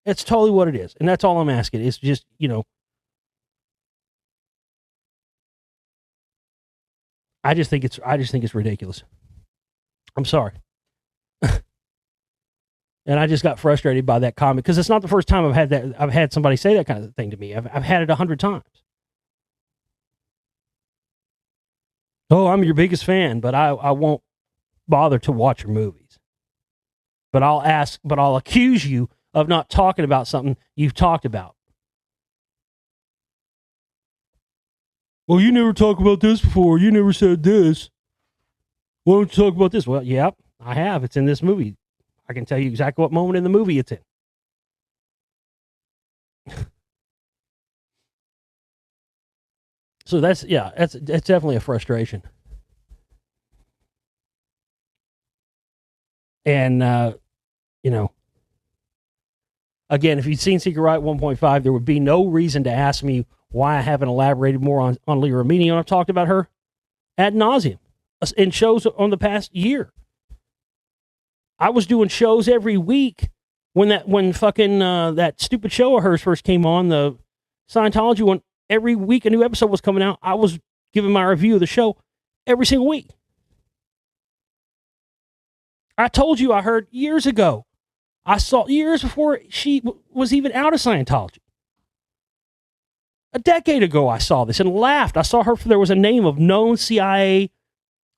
It's totally what it is, and that's all I'm asking. It's just, I just think it's ridiculous. I'm sorry. And I just got frustrated by that comment because it's not the first time I've had somebody say that kind of thing to me. I've had it 100 times. Oh, I'm your biggest fan, but I won't bother to watch your movies. But I'll accuse you of not talking about something you've talked about Well, you never talked about this before. You never said this. Why don't you talk about this? Well, yeah, I have. It's in this movie. I can tell you exactly what moment in the movie it's in. So that's definitely a frustration. And, again, if you'd seen Secret Riot 1.5, there would be no reason to ask me why I haven't elaborated more on Leah Remini. I've talked about her ad nauseum in shows on the past year. I was doing shows every week when fucking that stupid show of hers first came on, the Scientology one. Every week a new episode was coming out. I was giving my review of the show every single week. I told you I heard years ago. I saw years before she was even out of Scientology. A decade ago I saw this and laughed. I saw there was a name of known CIA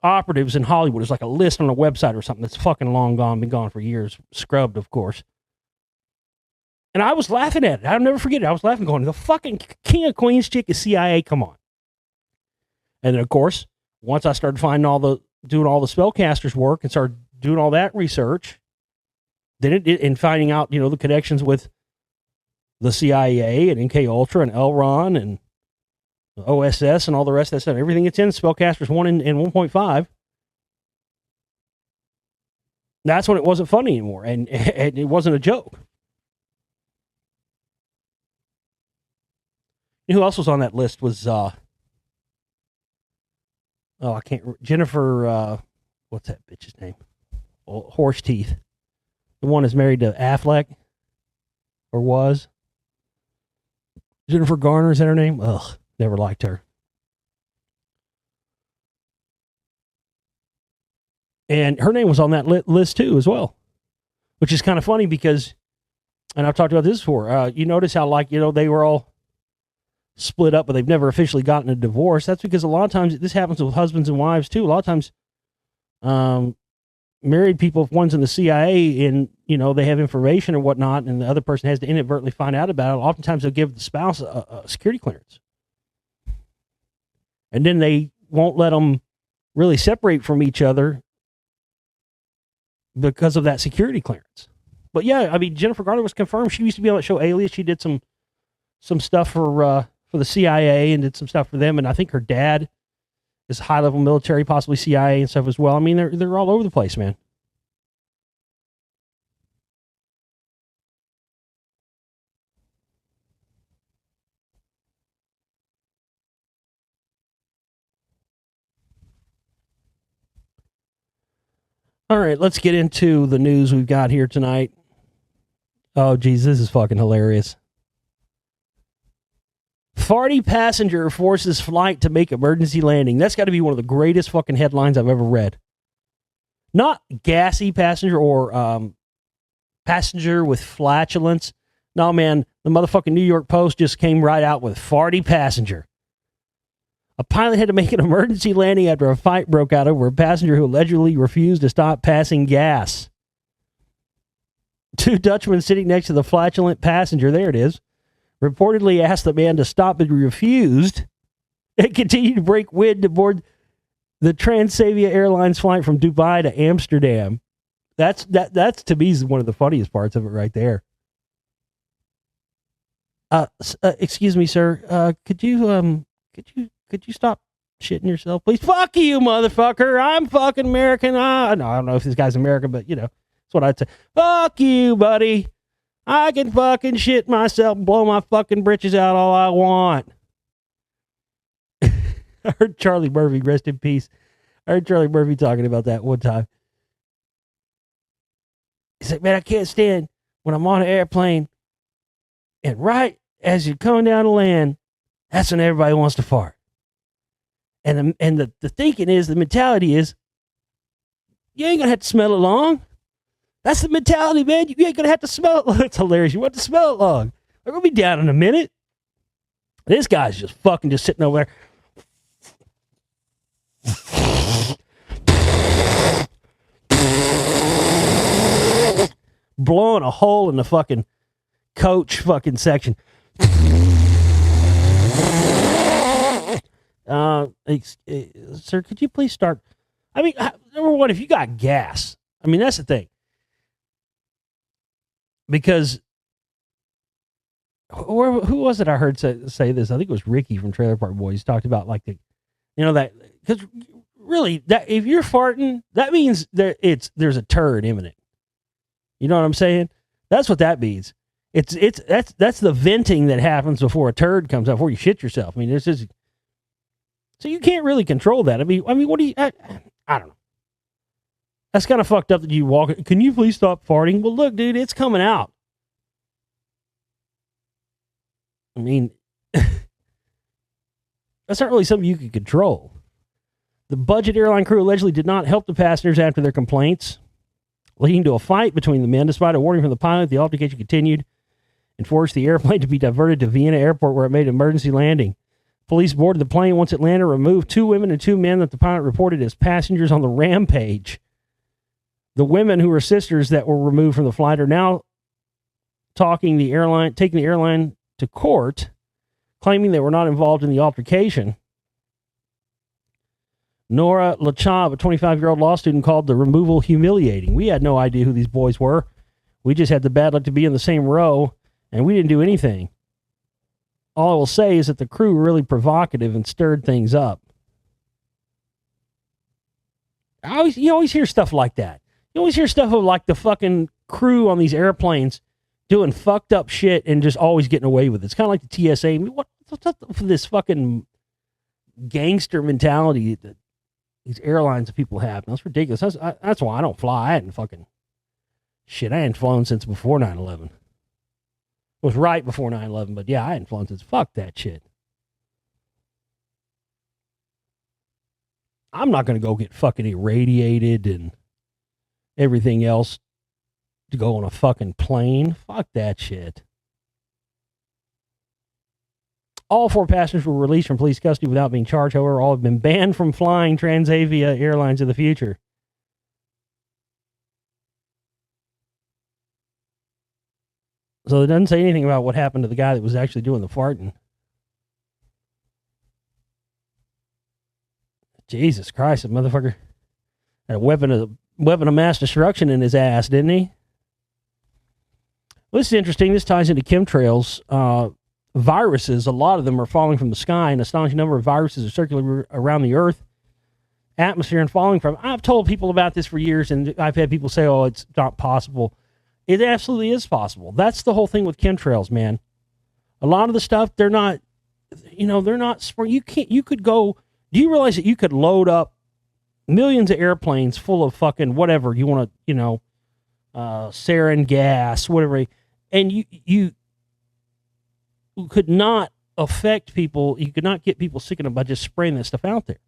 operatives in Hollywood. It was like a list on a website or something that's fucking long gone, been gone for years. Scrubbed, of course. And I was laughing at it. I'll never forget it. I was laughing, going, the fucking King of Queens chick is CIA, come on. And then, of course, once I started doing all the spellcasters work and started doing all that research, then and finding out, the connections with the CIA and MK Ultra and Elron and OSS and all the rest of that stuff, everything that's in Spellcasters 1 and 1.5, that's when it wasn't funny anymore, and it wasn't a joke. You know who else was on that list was, Jennifer, what's that bitch's name? Horse Teeth. The one that's married to Affleck, or was. Jennifer Garner, is that her name? Ugh, never liked her. And her name was on that list too, as well, which is kind of funny because, and I've talked about this before, you notice how, they were all split up, but they've never officially gotten a divorce. That's because a lot of times this happens with husbands and wives too. A lot of times, married people, if one's in the CIA and, they have information or whatnot, and the other person has to inadvertently find out about it, oftentimes they'll give the spouse a security clearance. And then they won't let them really separate from each other because of that security clearance. But yeah, I mean, Jennifer Garner was confirmed. She used to be on that show Alias. She did some stuff for the CIA and did some stuff for them. And I think her dad is high-level military, possibly CIA and stuff as well. I mean, they're all over the place, man. All right, let's get into the news we've got here tonight. Oh, geez, this is fucking hilarious. Farty passenger forces flight to make emergency landing. That's got to be one of the greatest fucking headlines I've ever read. Not gassy passenger or passenger with flatulence. No, man, the motherfucking New York Post just came right out with farty passenger. A pilot had to make an emergency landing after a fight broke out over a passenger who allegedly refused to stop passing gas. Two Dutchmen sitting next to the flatulent passenger, there it is, reportedly asked the man to stop, but refused, and continued to break wind aboard the Transavia Airlines flight from Dubai to Amsterdam. That's to me one of the funniest parts of it right there. Excuse me, sir. Could you stop shitting yourself, please? Fuck you, motherfucker. I'm fucking American. No, I don't know if this guy's American, but that's what I'd say. Fuck you, buddy. I can fucking shit myself and blow my fucking britches out all I want. I heard Charlie Murphy, rest in peace. I heard Charlie Murphy talking about that one time. He's like, man, I can't stand when I'm on an airplane and right as you're coming down to land, that's when everybody wants to fart. And the thinking is, the mentality is, you ain't gonna have to smell it long. That's the mentality, man. You ain't gonna have to smell it long. It's hilarious. You want to smell it long. They're gonna be down in a minute. This guy's just sitting over there. Blowing a hole in the fucking coach fucking section. Sir, could you please start? I mean, number one, if you got gas, I mean, that's the thing. Because who was it I heard say this? I think it was Ricky from Trailer Park Boys. Talked about like that, because really, that if you're farting, that means there's a turd imminent. You know what I'm saying? That's what that means. That's the venting that happens before a turd comes out, before you shit yourself. I mean, it's just, so you can't really control that. I mean, what do you? I don't know. That's kind of fucked up that you walk. Can you please stop farting? Well, look, dude, it's coming out. I mean, that's not really something you can control. The budget airline crew allegedly did not help the passengers after their complaints, leading to a fight between the men. Despite a warning from the pilot, the altercation continued and forced the airplane to be diverted to Vienna Airport, where it made an emergency landing. Police boarded the plane once it landed, removed 2 women and 2 men that the pilot reported as passengers on the rampage. The women, who were sisters that were removed from the flight, are now taking the airline to court, claiming they were not involved in the altercation. Nora Lachav, a 25-year-old law student, called the removal humiliating. We had no idea who these boys were. We just had the bad luck to be in the same row, and we didn't do anything. All I will say is that the crew were really provocative and stirred things up. You always hear stuff like that. You always hear stuff of like the fucking crew on these airplanes doing fucked up shit and just always getting away with it. It's kind of like the TSA. I mean, what's this fucking gangster mentality that these airlines that people have? That's ridiculous. That's why I don't fly. I hadn't flown since before 9/11. It was right before 9/11, but yeah, I hadn't flown since. Fuck that shit. I'm not going to go get fucking irradiated and everything else to go on a fucking plane. Fuck that shit. All 4 passengers were released from police custody without being charged. However, all have been banned from flying Transavia Airlines in the future. So it doesn't say anything about what happened to the guy that was actually doing the farting. Jesus Christ, that motherfucker had a weapon of mass destruction in his ass, didn't he? Well, this is interesting. This ties into chemtrails. Viruses, a lot of them are falling from the sky. An astonishing number of viruses are circulating around the Earth atmosphere and falling from. I've told people about this for years, and I've had people say, "Oh, it's not possible." It absolutely is possible. That's the whole thing with chemtrails, man. A lot of the stuff, they're not. They're not. You could go. Do you realize that you could load up millions of airplanes full of fucking whatever you want to, sarin gas, whatever, and you could not affect people. You could not get people sick enough by just spraying that stuff out there.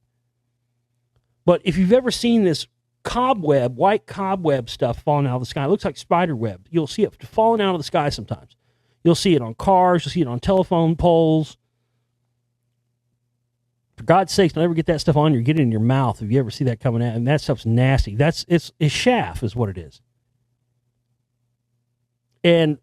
But if you've ever seen this white cobweb stuff falling out of the sky, it looks like spider web. You'll see it falling out of the sky sometimes. You'll see it on cars. You'll see it on telephone poles. For God's sakes, don't ever get that stuff on you. Get it in your mouth if you ever see that coming out. And that stuff's nasty. It's chaff is what it is. And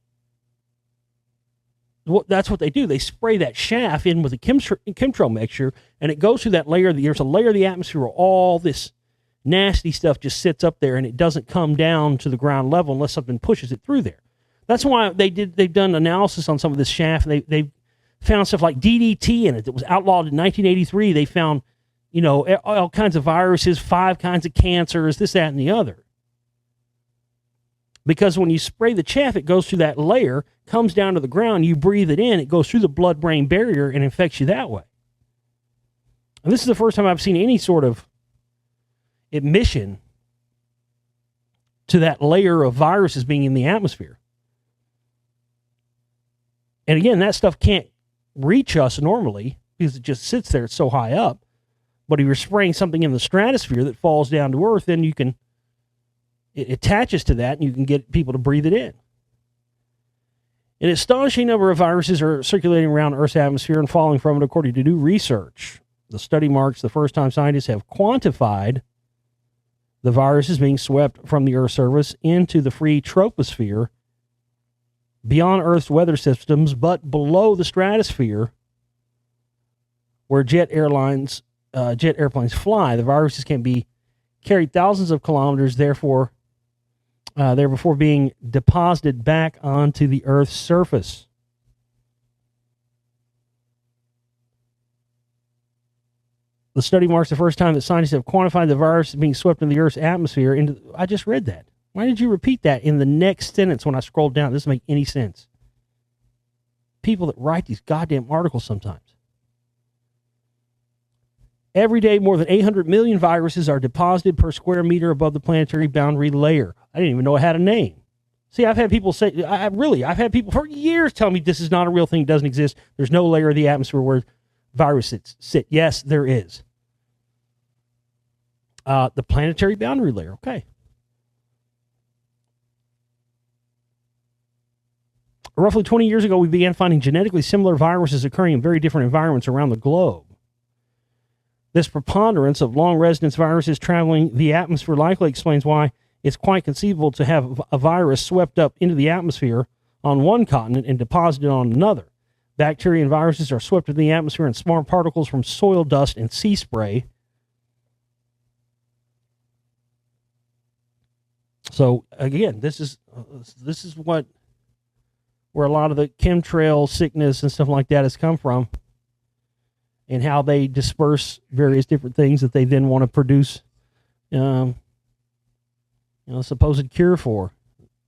that's what they do. They spray that chaff in with a chemtrail mixture, and it goes through that layer. There's a layer of the atmosphere where all this nasty stuff just sits up there, and it doesn't come down to the ground level unless something pushes it through there. That's why they've done analysis on some of this chaff. They found stuff like DDT in it that was outlawed in 1983. They found, all kinds of viruses, 5 kinds of cancers, this, that, and the other. Because when you spray the chaff, it goes through that layer, comes down to the ground, you breathe it in, it goes through the blood-brain barrier and infects you that way. And this is the first time I've seen any sort of admission to that layer of viruses being in the atmosphere. And again, that stuff can't reach us normally because it just sits there. It's so high up. But if you're spraying something in the stratosphere that falls down to Earth, then it attaches to that and you can get people to breathe it in. An astonishing number of viruses are circulating around Earth's atmosphere and falling from it, according to new research. The study marks the first time scientists have quantified the viruses being swept from the Earth's surface into the free troposphere beyond Earth's weather systems, but below the stratosphere, where jet airlines jet airplanes fly. The viruses can be carried thousands of kilometers, therefore, before being deposited back onto the Earth's surface. The study marks the first time that scientists have quantified the virus being swept into the Earth's atmosphere. I just read that. Why did you repeat that in the next sentence when I scrolled down? It doesn't make any sense. People that write these goddamn articles sometimes. Every day, more than 800 million viruses are deposited per square meter above the planetary boundary layer. I didn't even know it had a name. See, I've had people say, I've had people for years tell me this is not a real thing, doesn't exist. There's no layer of the atmosphere where viruses sit. Yes, there is. The planetary boundary layer, okay. Roughly 20 years ago, we began finding genetically similar viruses occurring in very different environments around the globe. This preponderance of long residence viruses traveling the atmosphere likely explains why it's quite conceivable to have a virus swept up into the atmosphere on one continent and deposited on another. Bacteria and viruses are swept into the atmosphere in small particles from soil dust and sea spray. So again, this is where a lot of the chemtrail sickness and stuff like that has come from, and how they disperse various different things that they then want to produce, supposed cure for,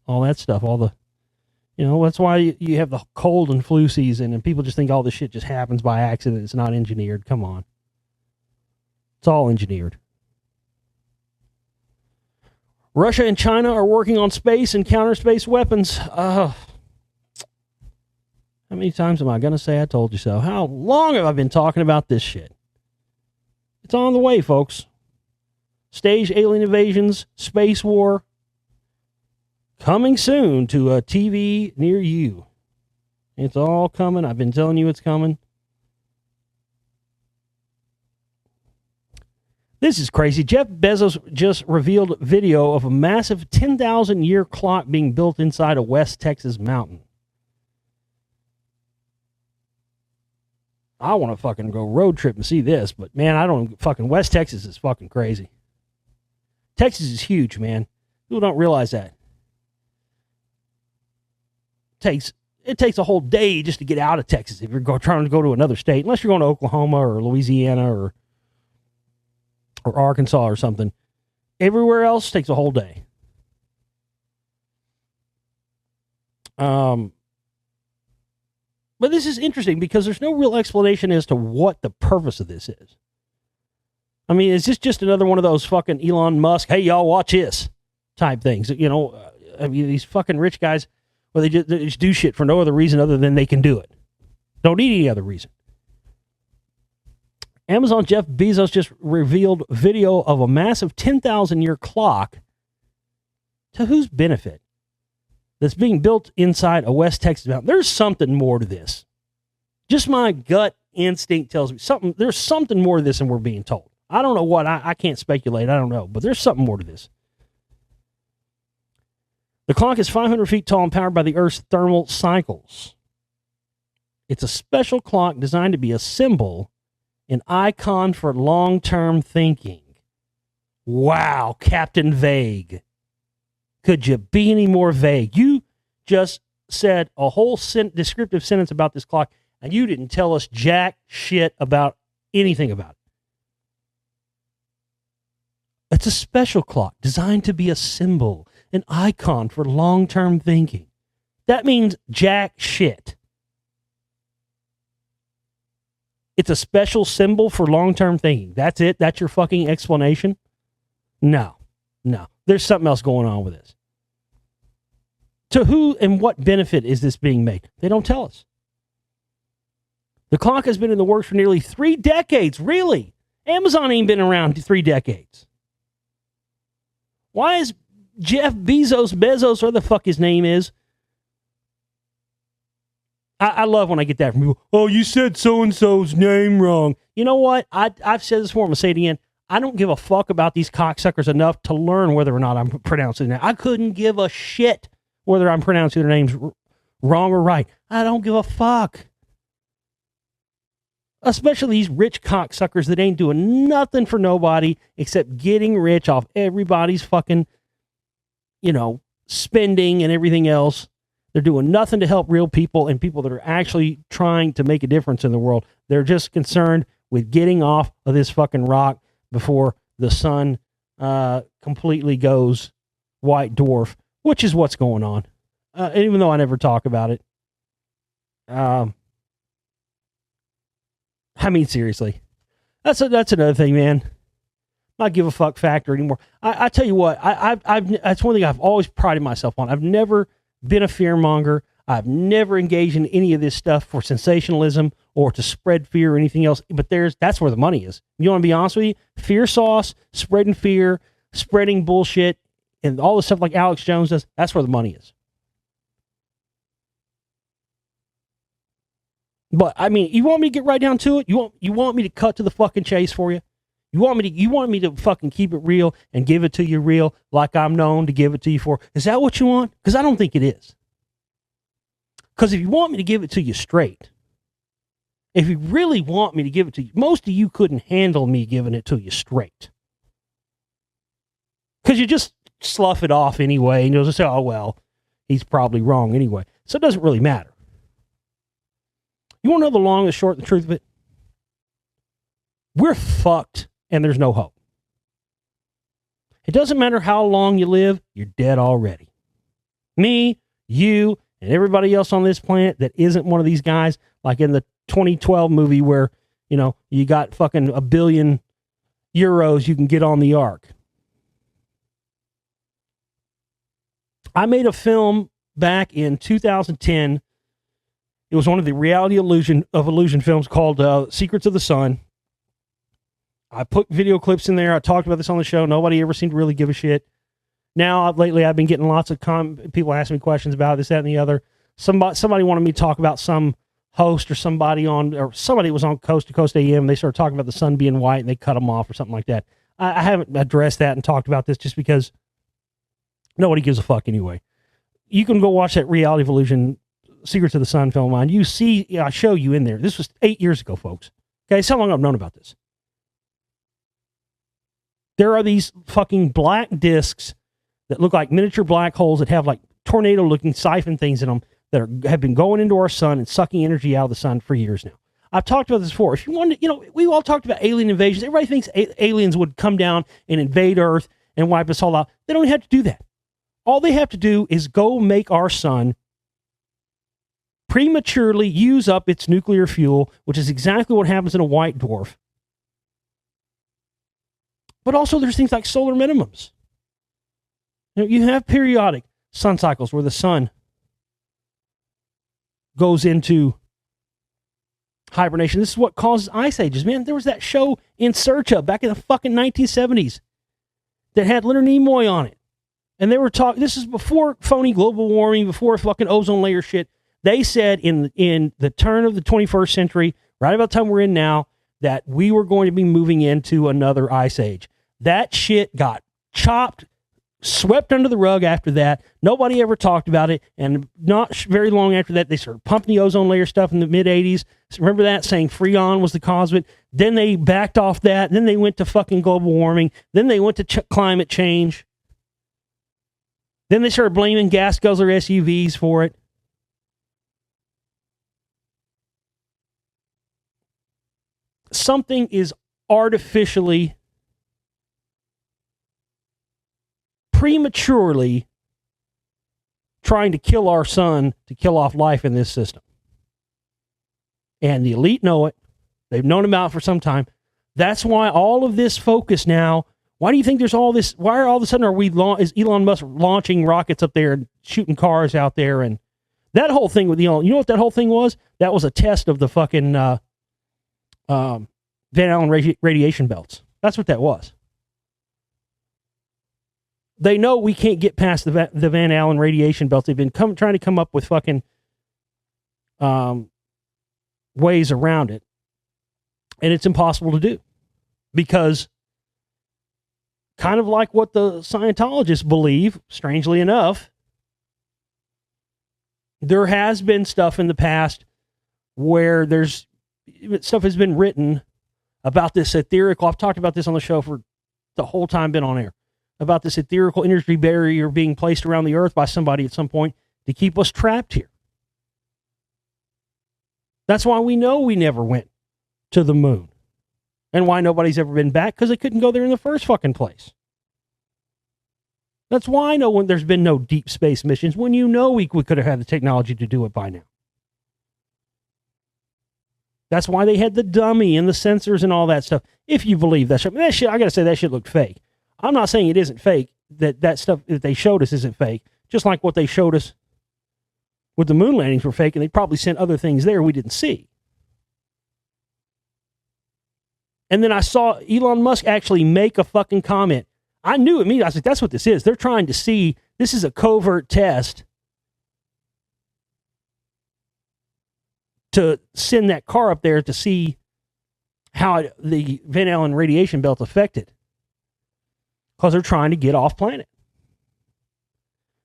all that stuff, that's why you have the cold and flu season, and people just think all this shit just happens by accident. It's not engineered. Come on. It's all engineered. Russia and China are working on space and counter space weapons. How many times am I going to say I told you so? How long have I been talking about this shit? It's on the way, folks. Stage alien invasions, space war, coming soon to a TV near you. It's all coming. I've been telling you it's coming. This is crazy. Jeff Bezos just revealed video of a massive 10,000-year clock being built inside a West Texas mountain. I want to fucking go road trip and see this, but man, West Texas is fucking crazy. Texas is huge, man. People don't realize that. It takes a whole day just to get out of Texas if you're trying to go to another state, unless you're going to Oklahoma or Louisiana or Arkansas or something. Everywhere else takes a whole day. But this is interesting because there's no real explanation as to what the purpose of this is. I mean, is this just another one of those fucking Elon Musk, hey, y'all, watch this type things? These fucking rich guys, where they just do shit for no other reason other than they can do it. Don't need any other reason. Amazon Jeff Bezos just revealed video of a massive 10,000-year clock. To whose benefit? That's being built inside a West Texas mountain. There's something more to this. Just my gut instinct tells me there's something more to this than we're being told. I don't know what. I can't speculate. I don't know. But there's something more to this. The clock is 500 feet tall and powered by the Earth's thermal cycles. It's a special clock designed to be a symbol, an icon for long-term thinking. Wow, Captain Vague. Could you be any more vague? You just said a whole descriptive sentence about this clock, and you didn't tell us jack shit about anything about it. It's a special clock designed to be a symbol, an icon for long-term thinking. That means jack shit. It's a special symbol for long-term thinking. That's it? That's your fucking explanation? No. There's something else going on with this. To who and what benefit is this being made? They don't tell us. The clock has been in the works for nearly 3 decades. Really? Amazon ain't been around 3 decades. Why is Jeff Bezos, or the fuck his name is? I love when I get that from people. Oh, you said so-and-so's name wrong. You know what? I've said this before. I'm going to say it again. I don't give a fuck about these cocksuckers enough to learn whether or not I'm pronouncing it. I couldn't give a shit whether I'm pronouncing their names wrong or right. I don't give a fuck. Especially these rich cocksuckers that ain't doing nothing for nobody except getting rich off everybody's fucking, spending and everything else. They're doing nothing to help real people and people that are actually trying to make a difference in the world. They're just concerned with getting off of this fucking rock before the sun completely goes white dwarf, which is what's going on. Even though I never talk about it. I mean, seriously, that's another thing, man. Not give a fuck factor anymore. I tell you what, that's one thing I've always prided myself on. I've never been a fearmonger. I've never engaged in any of this stuff for sensationalism or to spread fear or anything else. But that's where the money is. You want to be honest with you? Fear sauce, spreading fear, spreading bullshit, and all the stuff like Alex Jones does. That's where the money is. But I mean, you want me to get right down to it? You want me to cut to the fucking chase for you? You want me to fucking keep it real and give it to you real like I'm known to give it to you for? Is that what you want? Because I don't think it is. Because if you want me to give it to you straight, if you really want me to give it to you, most of you couldn't handle me giving it to you straight. Because you just slough it off anyway, and you'll just say, oh, well, he's probably wrong anyway. So it doesn't really matter. You want to know the long and short, the truth of it? We're fucked, and there's no hope. It doesn't matter how long you live, you're dead already. Me, you, and everybody else on this planet that isn't one of these guys, like in the 2012 movie where, you got fucking €1 billion you can get on the ark. I made a film back in 2010. It was one of the reality illusion films called Secrets of the Sun. I put video clips in there. I talked about this on the show. Nobody ever seemed to really give a shit. Now, lately, I've been getting lots of people asking me questions about this, that, and the other. Somebody wanted me to talk about some host or somebody was on Coast to Coast AM. They started talking about the sun being white, and they cut them off or something like that. I haven't addressed that and talked about this just because nobody gives a fuck anyway. You can go watch that reality illusion Secrets of the Sun film on. You see, I show you in there. This was 8 years ago, folks. Okay, that's how long I've known about this. There are these fucking black discs that look like miniature black holes that have like tornado-looking siphon things in them that have been going into our sun and sucking energy out of the sun for years now. I've talked about this before. If you want to, we all talked about alien invasions. Everybody thinks aliens would come down and invade Earth and wipe us all out. They don't have to do that. All they have to do is go make our sun prematurely use up its nuclear fuel, which is exactly what happens in a white dwarf. But also there's things like solar minimums. You have periodic sun cycles where the sun goes into hibernation. This is what causes ice ages, man. There was that show In Search Of back in the fucking 1970s that had Leonard Nimoy on it. And they were talking, this is before phony global warming, before fucking ozone layer shit. They said in the turn of the 21st century, right about the time we're in now, that we were going to be moving into another ice age. That shit got chopped, swept under the rug after that. Nobody ever talked about it. And not very long after that, they started pumping the ozone layer stuff in the mid-'80s. Remember that? Saying Freon was the cause of it. Then they backed off that. Then they went to fucking global warming. Then they went to climate change. Then they started blaming gas guzzler SUVs for it. Something is artificially, prematurely trying to kill our sun to kill off life in this system. And the elite know it. They've known about it for some time. That's why all of this focus now, why do you think there's all this, why are all of a sudden is Elon Musk launching rockets up there and shooting cars out there? And that whole thing with Elon, you know what that whole thing was? That was a test of the fucking Van Allen radiation belts. That's what that was. They know we can't get past the Van Allen radiation belts. They've been trying to come up with fucking ways around it. And it's impossible to do. Because kind of like what the Scientologists believe, strangely enough, there has been stuff in the past where there's stuff has been written about this ethereal. I've talked about this on the show for the whole time been on air, about this ethereal energy barrier being placed around the earth by somebody at some point to keep us trapped here. That's why we know we never went to the moon. And why nobody's ever been back, because they couldn't go there in the first fucking place. That's why there's been no deep space missions, when you know we could have had the technology to do it by now. That's why they had the dummy and the sensors and all that stuff. If you believe that shit, I gotta say, that shit looked fake. I'm not saying it isn't fake, that stuff that they showed us isn't fake, just like what they showed us with the moon landings were fake, and they probably sent other things there we didn't see. And then I saw Elon Musk actually make a fucking comment. I knew immediately. I was like, that's what this is. They're trying to see, this is a covert test to send that car up there to see how the Van Allen radiation belt affected. Because they're trying to get off planet.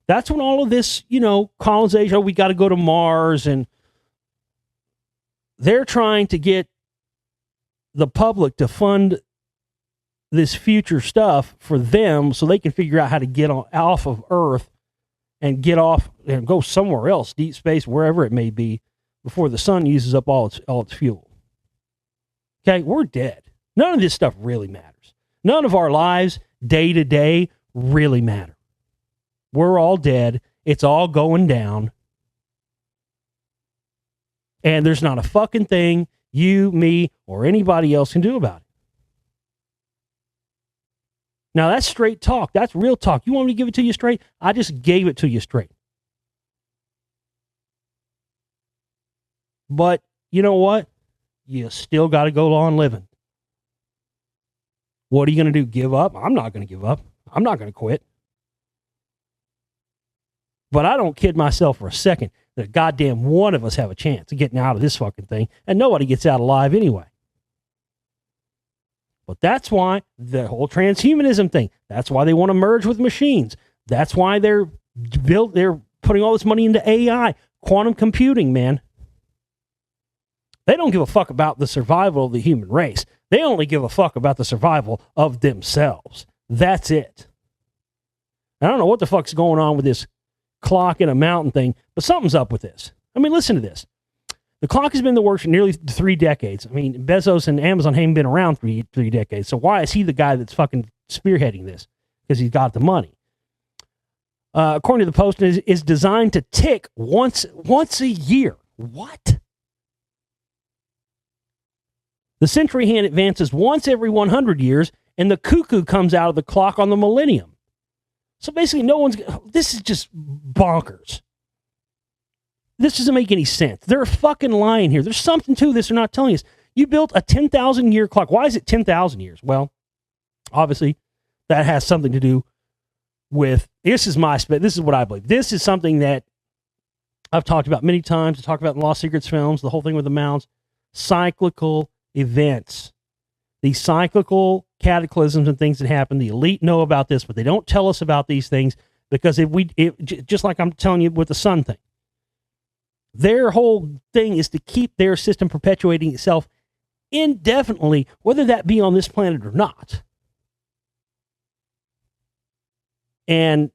That's when all of this, colonization, we got to go to Mars, and they're trying to get the public to fund this future stuff for them so they can figure out how to get off of Earth and get off and go somewhere else, deep space, wherever it may be, before the sun uses up all its fuel. Okay, we're dead. None of this stuff really matters. None of our lives, day to day, really matter. We're all dead. It's all going down. And there's not a fucking thing you, me, or anybody else can do about it. Now, that's straight talk. That's real talk. You want me to give it to you straight? I just gave it to you straight. But you know what? You still got to go on living. What are you going to do? Give up? I'm not going to give up. I'm not going to quit. But I don't kid myself for a second that goddamn one of us have a chance of getting out of this fucking thing, and nobody gets out alive anyway. But that's why the whole transhumanism thing, that's why they want to merge with machines. That's why they're putting all this money into AI, quantum computing, man. They don't give a fuck about the survival of the human race. They only give a fuck about the survival of themselves. That's it. I don't know what the fuck's going on with this clock in a mountain thing, but something's up with this. I mean, listen to this. The clock has been in the works for nearly 3 decades. I mean, Bezos and Amazon haven't been around for 3 decades. So why is he the guy that's fucking spearheading this? Because he's got the money. According to the Post, is designed to tick once a year. What? The century hand advances once every 100 years, and the cuckoo comes out of the clock on the millennium. So basically, this is just bonkers. This doesn't make any sense. They're fucking lying here. There's something to this they're not telling us. You built a 10,000 year clock. Why is it 10,000 years? Well, obviously, that has something to do with, this is what I believe. This is something that I've talked about many times. I talked about in Lost Secrets films, the whole thing with the mounds. Cyclical events. These cyclical cataclysms and things that happen. The elite know about this, but they don't tell us about these things because just like I'm telling you with the sun thing. Their whole thing is to keep their system perpetuating itself indefinitely, whether that be on this planet or not. And,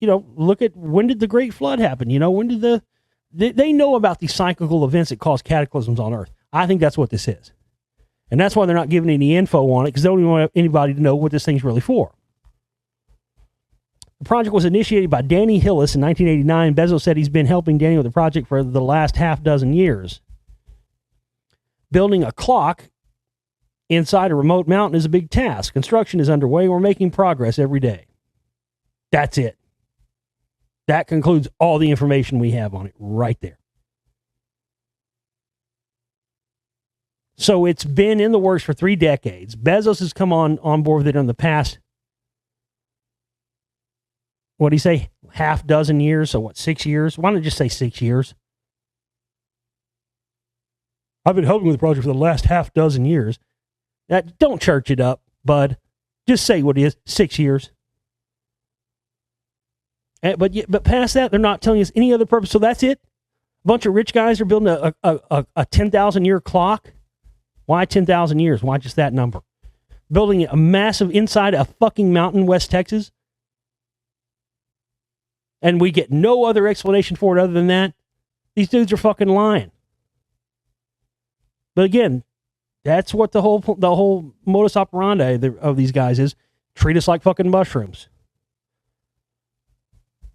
look at when did the Great Flood happen? When did they know about these cyclical events that cause cataclysms on Earth. I think that's what this is. And that's why they're not giving any info on it, because they don't even want anybody to know what this thing's really for. The project was initiated by Danny Hillis in 1989. Bezos said he's been helping Danny with the project for the last half dozen years. Building a clock inside a remote mountain is a big task. Construction is underway. We're making progress every day. That's it. That concludes all the information we have on it right there. So it's been in the works for 3 decades. Bezos has come on board with it in the past, what do you say, half dozen years? So 6 years? Why don't I just say 6 years? I've been helping with the project for the last half dozen years. Don't church it up, bud. Just say what it is, 6 years. But past that, they're not telling us any other purpose. So that's it. bunch of rich guys are building a 10,000 year clock. Why 10,000 years? Why just that number? Building a massive inside a fucking mountain, West Texas. And we get no other explanation for it other than that. These dudes are fucking lying. But again, that's what the whole modus operandi of these guys is. Treat us like fucking mushrooms.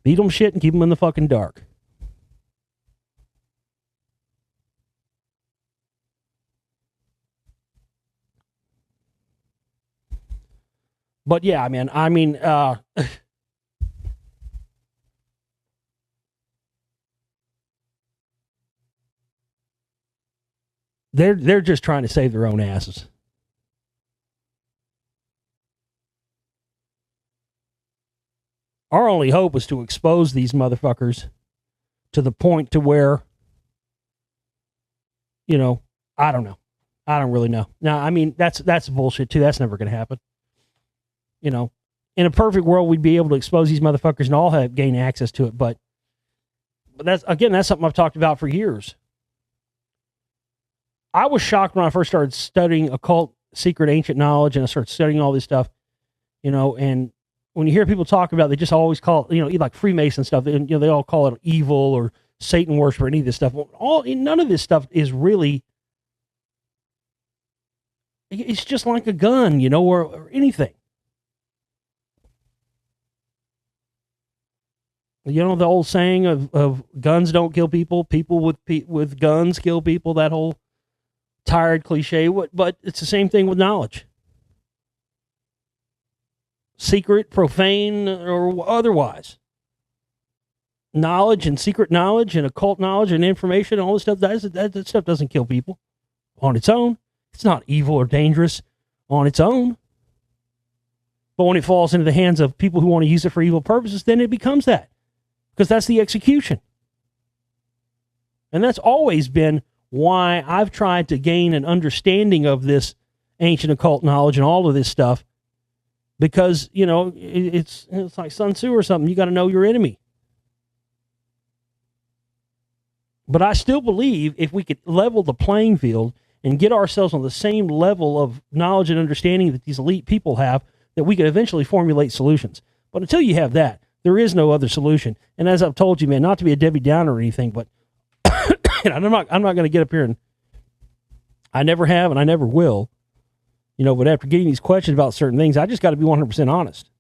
Feed them shit and keep them in the fucking dark. But yeah, man, they're just trying to save their own asses. Our only hope is to expose these motherfuckers to the point to where, I don't know. I don't really know. Now, I mean, that's bullshit too. That's never going to happen. In a perfect world, we'd be able to expose these motherfuckers and all gain access to it. But that's something I've talked about for years. I was shocked when I first started studying occult, secret, ancient knowledge, and I started studying all this stuff, and when you hear people talk about it, they just always call it, like Freemason stuff, and, they all call it evil or Satan worship or any of this stuff. None of this stuff is really, it's just like a gun, or anything. The old saying of guns don't kill people, people with guns kill people, that whole tired cliche, but it's the same thing with knowledge. Secret, profane, or otherwise. Knowledge and secret knowledge and occult knowledge and information, all this stuff, that stuff doesn't kill people on its own. It's not evil or dangerous on its own. But when it falls into the hands of people who want to use it for evil purposes, then it becomes that. Because that's the execution. And that's always been why I've tried to gain an understanding of this ancient occult knowledge and all of this stuff. Because, it's like Sun Tzu or something. You got to know your enemy. But I still believe if we could level the playing field and get ourselves on the same level of knowledge and understanding that these elite people have, that we could eventually formulate solutions. But until you have that, there is no other solution. And as I've told you, man, not to be a Debbie Downer or anything, but I'm not going to get up here and I never have and I never will. But after getting these questions about certain things, I just got to be 100% honest.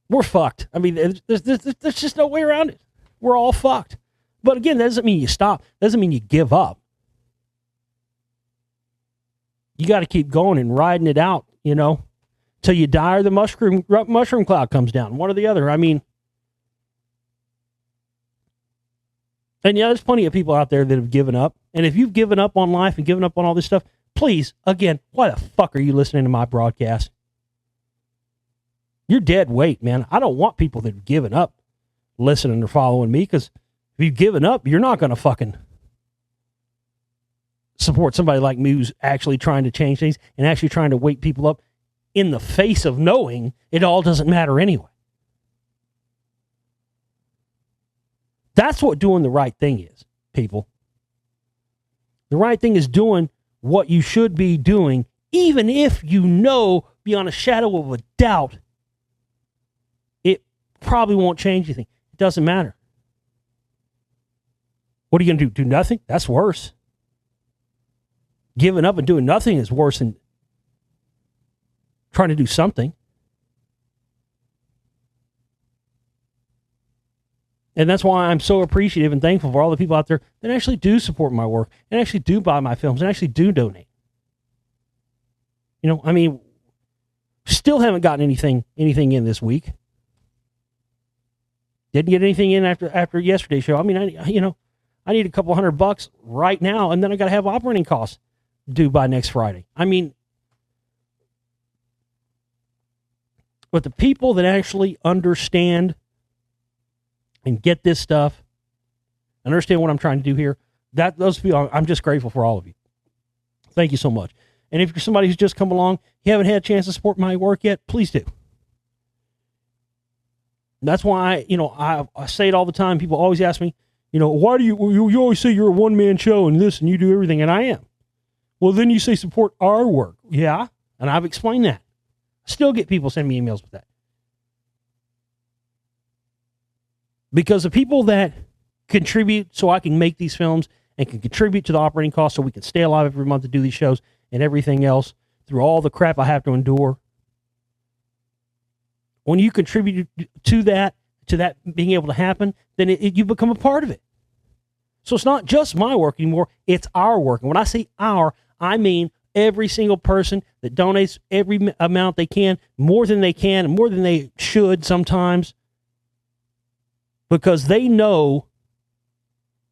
We're fucked. I mean, there's just no way around it. We're all fucked. But again, that doesn't mean you stop. That doesn't mean you give up. You got to keep going and riding it out, till you die or the mushroom cloud comes down, one or the other. I mean, and there's plenty of people out there that have given up. And if you've given up on life and given up on all this stuff, please, again, why the fuck are you listening to my broadcast? You're dead weight, man. I don't want people that have given up listening or following me, because if you've given up, you're not going to fucking support somebody like me who's actually trying to change things and actually trying to wake people up in the face of knowing it all doesn't matter anyway. That's what doing the right thing is, people. The right thing is doing what you should be doing, even if you know beyond a shadow of a doubt it probably won't change anything. It doesn't matter. What are you going to do? Do nothing? That's worse. Giving up and doing nothing is worse than trying to do something. And that's why I'm so appreciative and thankful for all the people out there that actually do support my work and actually do buy my films and actually do donate. I mean, still haven't gotten anything in this week. Didn't get anything in after yesterday's show. I mean, I need a couple $100 right now, and then I got to have operating costs due by next Friday. I mean, but the people that actually understand and get this stuff, understand what I'm trying to do here, those people, I'm just grateful for all of you. Thank you so much. And if you're somebody who's just come along, you haven't had a chance to support my work yet, please do. That's why, I say it all the time. People always ask me, why do you always say you're a one-man show and this and you do everything, and I am. Well, then you say support our work. Yeah, and I've explained that. I still get people send me emails with that. Because the people that contribute so I can make these films and can contribute to the operating costs so we can stay alive every month to do these shows and everything else through all the crap I have to endure. When you contribute to that being able to happen, then you become a part of it. So it's not just my work anymore, it's our work. And when I say our, I mean every single person that donates every amount they can, more than they can, and more than they should sometimes, because they know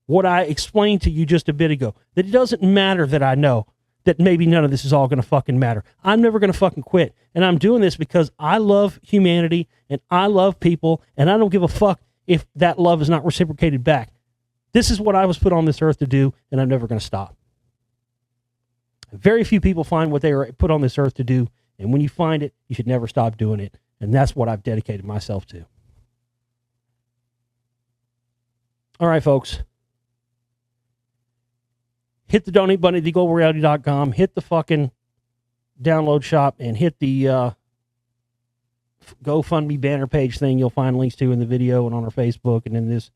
what I explained to you just a bit ago, that it doesn't matter that I know that maybe none of this is all going to fucking matter. I'm never going to fucking quit. And I'm doing this because I love humanity and I love people, and I don't give a fuck if that love is not reciprocated back. This is what I was put on this earth to do, and I'm never going to stop. Very few people find what they are put on this earth to do, and when you find it, you should never stop doing it. And that's what I've dedicated myself to. All right, folks. Hit the donate button at theglobalreality.com. Hit the fucking download shop and hit the GoFundMe banner page thing you'll find links to in the video and on our Facebook and in this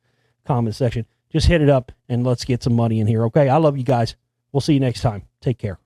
comment section. Just hit it up and let's get some money in here, okay? I love you guys. We'll see you next time. Take care.